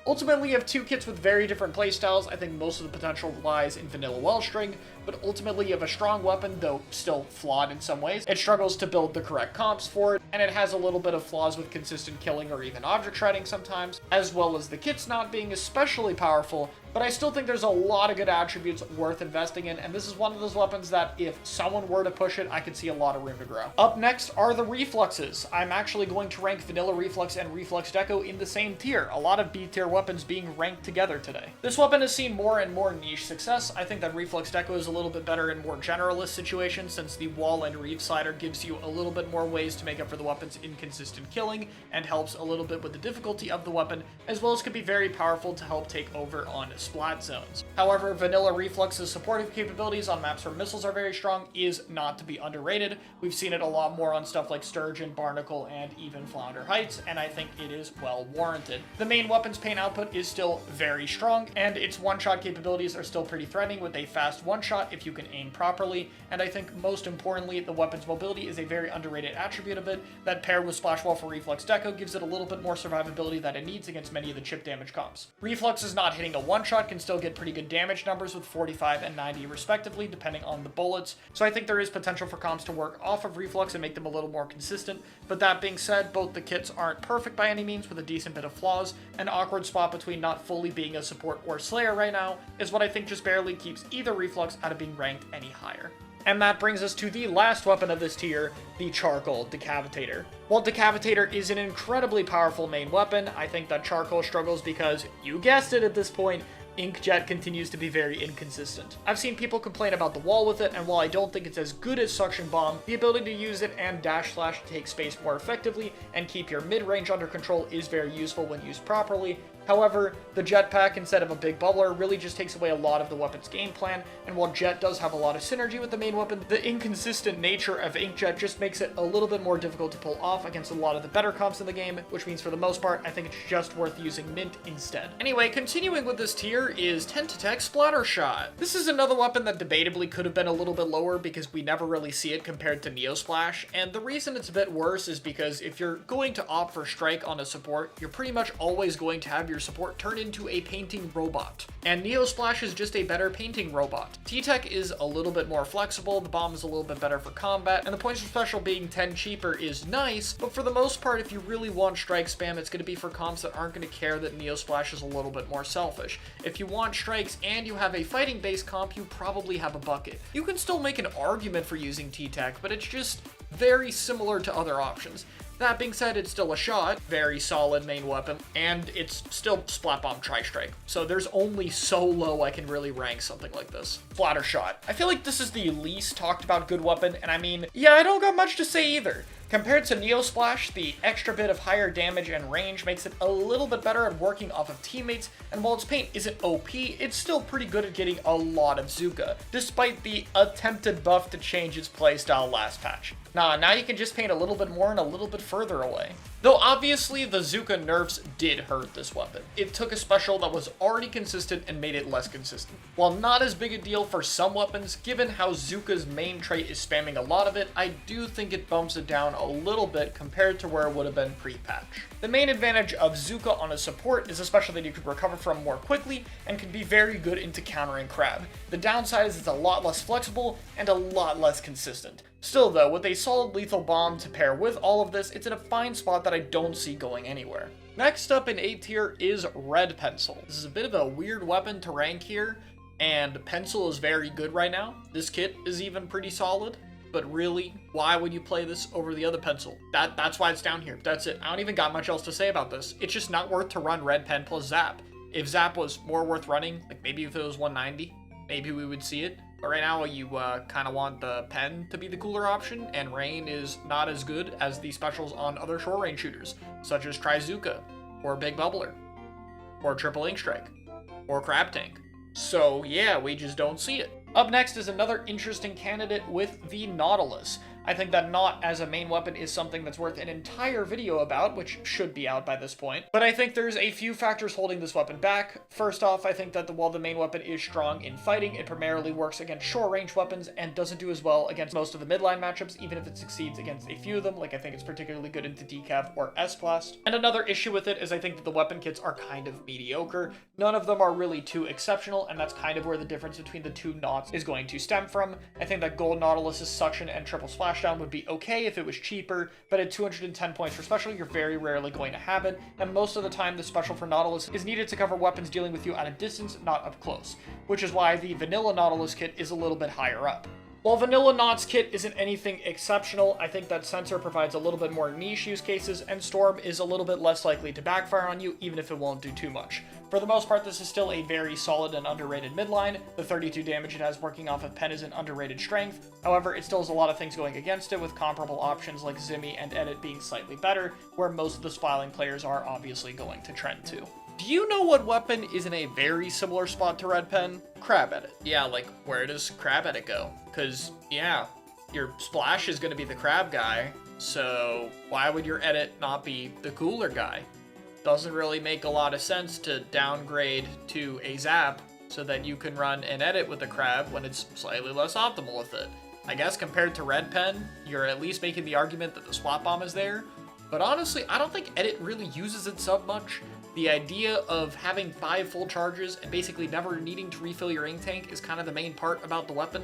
Ultimately, you have 2 kits with very different playstyles. I think most of the potential lies in Vanilla Wellstring, but ultimately you have a strong weapon, though still flawed in some ways. It struggles to build the correct comps for it, and it has a little bit of flaws with consistent killing or even object shredding sometimes, as well as the kits not being especially powerful, but I still think there's a lot of good attributes worth investing in, and this is one of those weapons that if someone were to push it, I could see a lot of room to grow. Up next are the Refluxes. I'm actually going to rank Vanilla Reflux and Reflux Deco in the same tier, a lot of B tier weapons being ranked together today. This weapon has seen more and more niche success. I think that Reflux Deco is a little bit better in more generalist situations, since the Wall and Reef Slider gives you a little bit more ways to make up for the weapon's inconsistent killing, and helps a little bit with the difficulty of the weapon, as well as can be very powerful to help take over on splat zones. However, Vanilla Reflux's supportive capabilities on maps where missiles are very strong is not to be underrated. We've seen it a lot more on stuff like Sturgeon, Barnacle, and even Flounder Heights, and I think it is well warranted. The main weapon's paint output is still very strong, and its one-shot capabilities are still pretty threatening with a fast one-shot if you can aim properly, and I think most importantly, the weapon's mobility is a very underrated attribute of it that, paired with Splash Wall for Reflux Deco, gives it a little bit more survivability that it needs against many of the chip damage comps. Reflux is not hitting a one-shot, can still get pretty good damage numbers with 45 and 90 respectively, depending on the bullets, so I think there is potential for comps to work off of Reflux and make them a little more consistent, but that being said, both the kits aren't perfect by any means, with a decent bit of flaws. An awkward spot between not fully being a support or Slayer right now is what I think just barely keeps either Reflux out of being ranked any higher. And that brings us to the last weapon of this tier, the Charcoal Decavitator. While Decavitator is an incredibly powerful main weapon, I think that Charcoal struggles because, you guessed it at this point, Inkjet continues to be very inconsistent. I've seen people complain about the wall with it, and while I don't think it's as good as Suction Bomb, the ability to use it and dash slash to take space more effectively and keep your mid-range under control is very useful when used properly, However, the jetpack instead of a big bubbler really just takes away a lot of the weapon's game plan, and while Jet does have a lot of synergy with the main weapon, the inconsistent nature of Inkjet just makes it a little bit more difficult to pull off against a lot of the better comps in the game, which means for the most part, I think it's just worth using Mint instead. Anyway, continuing with this tier is Tentatek Splatter Shot. This is another weapon that debatably could have been a little bit lower because we never really see it compared to Neo Splash, and the reason it's a bit worse is because if you're going to opt for Strike on a support, you're pretty much always going to have your support turn into a painting robot. And Neo Splash is just a better painting robot. T-Tech is a little bit more flexible, the bomb is a little bit better for combat, and the points for special being 10 cheaper is nice, but for the most part, if you really want strike spam, it's going to be for comps that aren't going to care that Neo Splash is a little bit more selfish. If you want strikes and you have a fighting-based comp, you probably have a bucket. You can still make an argument for using T-Tech, but it's just very similar to other options. That being said, it's still a shot, very solid main weapon, and it's still Splat Bomb Tri-Strike. So there's only so low I can really rank something like this. Splatter Shot. I feel like this is the least talked about good weapon, and I mean, yeah, I don't got much to say either. Compared to Neo Splash, the extra bit of higher damage and range makes it a little bit better at working off of teammates, and while its paint isn't OP, it's still pretty good at getting a lot of Zuka, despite the attempted buff to change its playstyle last patch. Nah, now you can just paint a little bit more and a little bit further away. Though obviously the Zuka nerfs did hurt this weapon. It took a special that was already consistent and made it less consistent. While not as big a deal for some weapons, given how Zuka's main trait is spamming a lot of it, I do think it bumps it down a little bit compared to where it would have been pre-patch. The main advantage of Zuka on a support is especially that you could recover from more quickly and can be very good into countering Crab. The downside is it's a lot less flexible and a lot less consistent. Still though, with a solid lethal bomb to pair with all of this, it's in a fine spot that I don't see going anywhere. Next up in A tier is Red Pencil. This is a bit of a weird weapon to rank here, and Pencil is very good right now. This kit is even pretty solid, but really, why would you play this over the other Pencil? That's why it's down here. That's it. I don't even got much else to say about this. It's just not worth to run Red Pen plus Zap. If Zap was more worth running, like maybe if it was 190, maybe we would see it. But right now, you kind of want the Pen to be the cooler option, and Rain is not as good as the specials on other short range shooters, such as Trizuka, or Big Bubbler, or Triple Ink Strike, or Crab Tank. So yeah, we just don't see it. Up next is another interesting candidate with the Nautilus. I think that Naut as a main weapon is something that's worth an entire video about, which should be out by this point. But I think there's a few factors holding this weapon back. First off, I think that while the main weapon is strong in fighting, it primarily works against short-range weapons and doesn't do as well against most of the midline matchups, even if it succeeds against a few of them. Like, I think it's particularly good into Decav or S-Blast. And another issue with it is I think that the weapon kits are kind of mediocre. None of them are really too exceptional, and that's kind of where the difference between the two Nauts is going to stem from. I think that Gold Nautilus's Suction and Triple Splashdown would be okay if it was cheaper, but at 210 points for special, you're very rarely going to have it, and most of the time the special for Nautilus is needed to cover weapons dealing with you at a distance, not up close, which is why the vanilla Nautilus kit is a little bit higher up. While Vanilla Naut's kit isn't anything exceptional, I think that Sensor provides a little bit more niche use cases, and Storm is a little bit less likely to backfire on you, even if it won't do too much. For the most part, this is still a very solid and underrated midline. The 32 damage it has working off of Pen is an underrated strength. However, it still has a lot of things going against it, with comparable options like Zimmy and Edit being slightly better, where most of the Smiling players are obviously going to trend to. Do you know what weapon is in a very similar spot to Red Pen? Crab Edit. Yeah, like, where does Crab Edit go? Because, yeah, your Splash is going to be the Crab guy, so why would your Edit not be the cooler guy? Doesn't really make a lot of sense to downgrade to a Zap so that you can run an Edit with the Crab when it's slightly less optimal with it. I guess compared to Red Pen, you're at least making the argument that the Swap Bomb is there, but honestly, I don't think Edit really uses it sub much. The idea of having 5 full charges and basically never needing to refill your ink tank is kind of the main part about the weapon,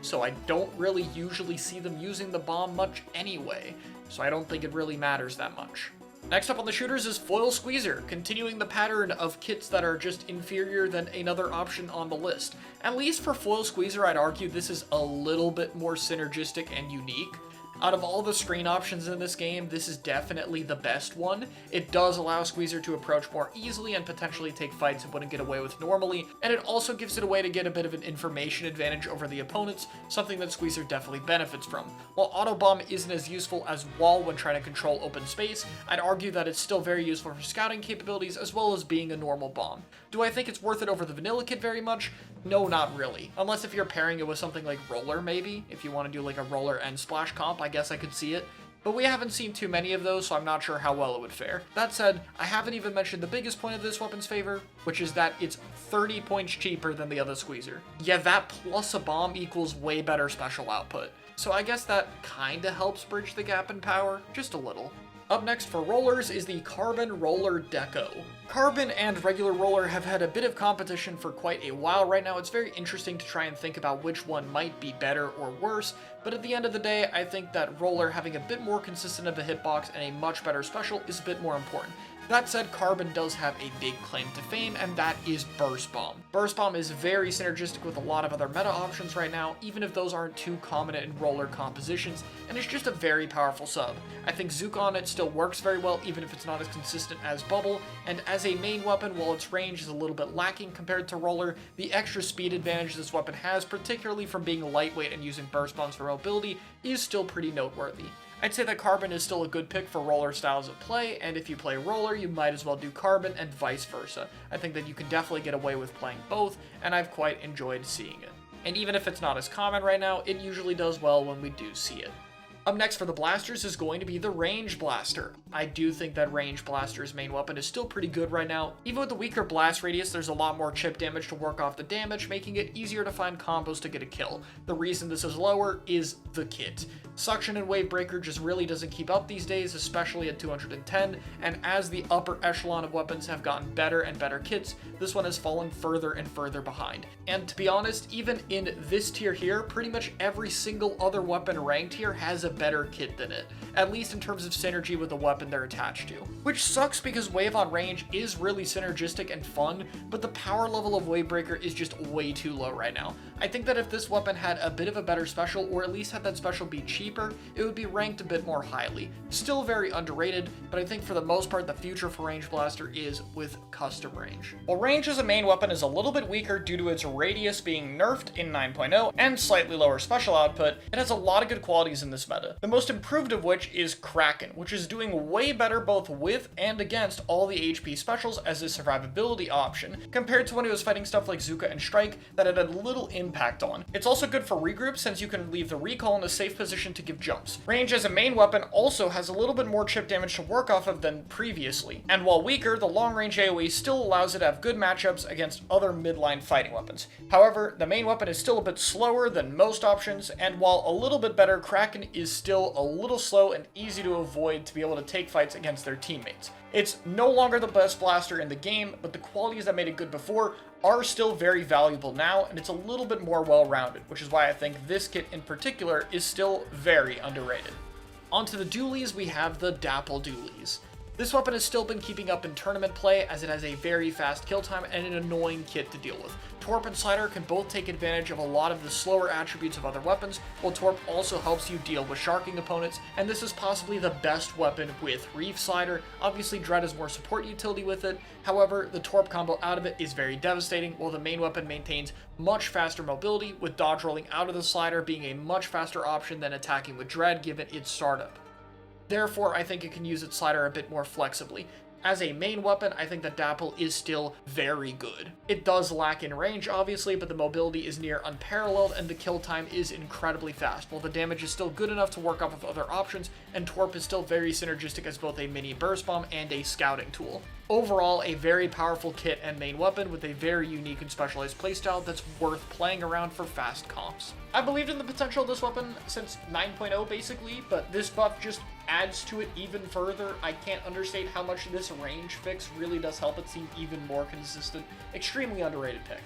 so I don't really usually see them using the bomb much anyway, so I don't think it really matters that much. Next up on the shooters is Foil Squeezer, continuing the pattern of kits that are just inferior than another option on the list. At least for Foil Squeezer, I'd argue this is a little bit more synergistic and unique. Out of all the screen options in this game, this is definitely the best one. It does allow Squeezer to approach more easily and potentially take fights it wouldn't get away with normally, and it also gives it a way to get a bit of an information advantage over the opponents, something that Squeezer definitely benefits from. While Auto Bomb isn't as useful as Wall when trying to control open space, I'd argue that it's still very useful for scouting capabilities as well as being a normal bomb. Do I think it's worth it over the vanilla kit very much? No, not really. Unless if you're pairing it with something like Roller, maybe. If you want to do like a Roller and Splash comp, I guess I could see it. But we haven't seen too many of those, so I'm not sure how well it would fare. That said, I haven't even mentioned the biggest point of this weapon's favor, which is that it's 30 points cheaper than the other Squeezer. Yeah, that plus a bomb equals way better special output. So I guess that kinda helps bridge the gap in power, just a little. Up next for rollers is the Carbon Roller Deco. Carbon and regular roller have had a bit of competition for quite a while right now. It's very interesting to try and think about which one might be better or worse, but at the end of the day, I think that roller having a bit more consistent of a hitbox and a much better special is a bit more important. That said, Carbon does have a big claim to fame, and that is Burst Bomb. Burst Bomb is very synergistic with a lot of other meta options right now, even if those aren't too common in roller compositions, and it's just a very powerful sub. I think Zook on it still works very well, even if it's not as consistent as Bubble, and as a main weapon, while its range is a little bit lacking compared to Roller, the extra speed advantage this weapon has, particularly from being lightweight and using Burst Bombs for mobility, is still pretty noteworthy. I'd say that Carbon is still a good pick for roller styles of play, and if you play roller, you might as well do Carbon and vice versa. I think that you can definitely get away with playing both, and I've quite enjoyed seeing it. And even if it's not as common right now, it usually does well when we do see it. Up next for the blasters is going to be the Range Blaster. I do think that Range Blaster's main weapon is still pretty good right now. Even with the weaker blast radius, there's a lot more chip damage to work off the damage, making it easier to find combos to get a kill. The reason this is lower is the kit. Suction and Wave Breaker just really doesn't keep up these days, especially at 210, and as the upper echelon of weapons have gotten better and better kits, this one has fallen further and further behind. And to be honest, even in this tier here, pretty much every single other weapon ranked here has a better kit than it, at least in terms of synergy with the weapon they're attached to. Which sucks because Wave on range is really synergistic and fun, but the power level of Wave Breaker is just way too low right now. I think that if this weapon had a bit of a better special, or at least had that special be cheaper, it would be ranked a bit more highly. Still very underrated, but I think for the most part the future for Range Blaster is with custom range. While range as a main weapon is a little bit weaker due to its radius being nerfed in 9.0 and slightly lower special output, it has a lot of good qualities in this meta. The most improved of which is Kraken, which is doing way better both with and against all the HP specials as a survivability option, compared to when it was fighting stuff like Zuka and Strike that it had little impact on. It's also good for regroup since you can leave the recall in a safe position to give jumps. Range as a main weapon also has a little bit more chip damage to work off of than previously, and while weaker, the long range AoE still allows it to have good matchups against other midline fighting weapons. However, the main weapon is still a bit slower than most options, and while a little bit better, Kraken is still a little slow and easy to avoid to be able to take fights against their teammates. It's no longer the best blaster in the game, but the qualities that made it good before are still very valuable now, and it's a little bit more well-rounded, which is why I think this kit in particular is still very underrated. Onto the dualies, we have the Dapple Dualies. This weapon has still been keeping up in tournament play as it has a very fast kill time and an annoying kit to deal with. Torp and Slider can both take advantage of a lot of the slower attributes of other weapons, while Torp also helps you deal with sharking opponents, and this is possibly the best weapon with Reef Slider. Obviously Dread has more support utility with it, however, the Torp combo out of it is very devastating, while the main weapon maintains much faster mobility, with dodge rolling out of the Slider being a much faster option than attacking with Dread given its startup. Therefore, I think it can use its Slider a bit more flexibly. As a main weapon, I think that Dapple is still very good. It does lack in range, obviously, but the mobility is near unparalleled and the kill time is incredibly fast, while the damage is still good enough to work off of other options, and Torp is still very synergistic as both a mini burst bomb and a scouting tool. Overall, a very powerful kit and main weapon with a very unique and specialized playstyle that's worth playing around for fast comps. I believed in the potential of this weapon since 9.0 basically, but this buff just adds to it even further. I can't understate how much this range fix really does help it seem even more consistent. Extremely underrated pick.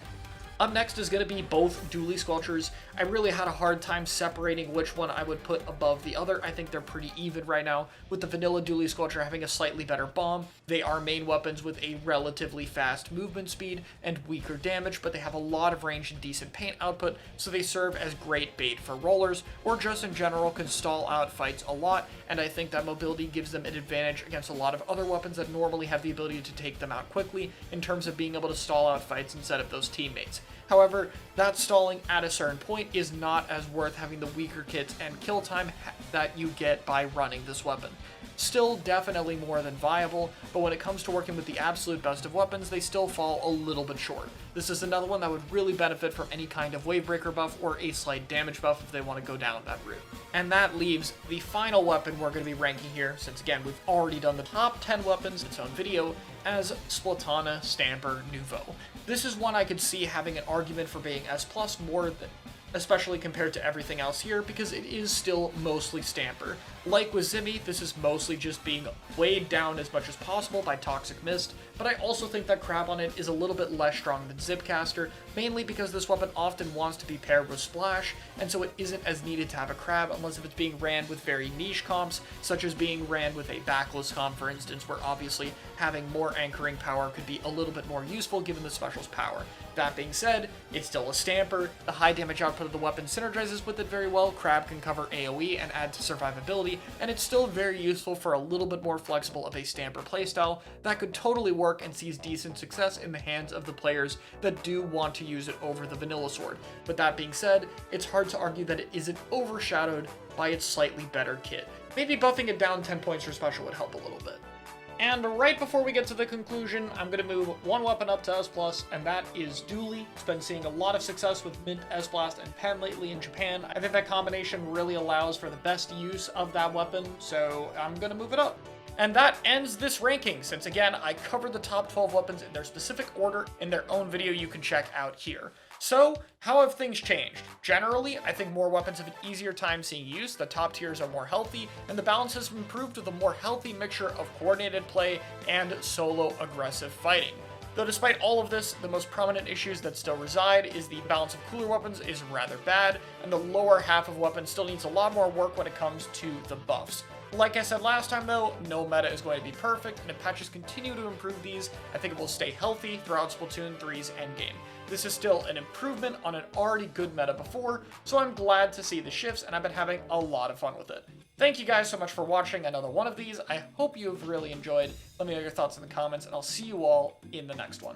Up next is going to be both Dually Squelchers. I really had a hard time separating which one I would put above the other. I think they're pretty even right now, with the vanilla Dually Squelcher having a slightly better bomb. They are main weapons with a relatively fast movement speed and weaker damage, but they have a lot of range and decent paint output, so they serve as great bait for rollers, or just in general can stall out fights a lot, and I think that mobility gives them an advantage against a lot of other weapons that normally have the ability to take them out quickly in terms of being able to stall out fights instead of those teammates. However, that stalling at a certain point is not as worth having the weaker kits and kill time that you get by running this weapon. Still definitely more than viable, but when it comes to working with the absolute best of weapons, they still fall a little bit short. This is another one that would really benefit from any kind of Wavebreaker buff or a slight damage buff if they want to go down that route. And that leaves the final weapon we're going to be ranking here, since again, we've already done the top 10 weapons in its own video, as Splatana Stamper Nouveau. This is one I could see having an argument for being S+, more than, especially compared to everything else here, because it is still mostly Stamper. Like with Zimmy, this is mostly just being weighed down as much as possible by Toxic Mist, but I also think that Crab on it is a little bit less strong than Zipcaster, mainly because this weapon often wants to be paired with Splash, and so it isn't as needed to have a Crab unless if it's being ran with very niche comps, such as being ran with a backless comp, for instance, where obviously having more anchoring power could be a little bit more useful given the special's power. That being said, it's still a Stamper, the high damage output of the weapon synergizes with it very well, Crab can cover AoE and add to survivability, and it's still very useful for a little bit more flexible of a Stamper playstyle that could totally work and sees decent success in the hands of the players that do want to use it over the vanilla sword. But that being said, it's hard to argue that it isn't overshadowed by its slightly better kit. Maybe buffing it down 10 points for special would help a little bit. And right before we get to the conclusion, I'm going to move one weapon up to S+, and that is Dually. It's been seeing a lot of success with Mint, S-Blast, and Pen lately in Japan. I think that combination really allows for the best use of that weapon, so I'm going to move it up. And that ends this ranking, since again, I covered the top 12 weapons in their specific order in their own video you can check out here. So, how have things changed? Generally, I think more weapons have an easier time seeing use, the top tiers are more healthy, and the balance has improved with a more healthy mixture of coordinated play and solo aggressive fighting. Though despite all of this, the most prominent issues that still reside is the balance of cooler weapons is rather bad, and the lower half of weapons still needs a lot more work when it comes to the buffs. Like I said last time though, no meta is going to be perfect, and if patches continue to improve these, I think it will stay healthy throughout Splatoon 3's endgame. This is still an improvement on an already good meta before, so I'm glad to see the shifts, and I've been having a lot of fun with it. Thank you guys so much for watching another one of these. I hope you have really enjoyed. Let me know your thoughts in the comments, and I'll see you all in the next one.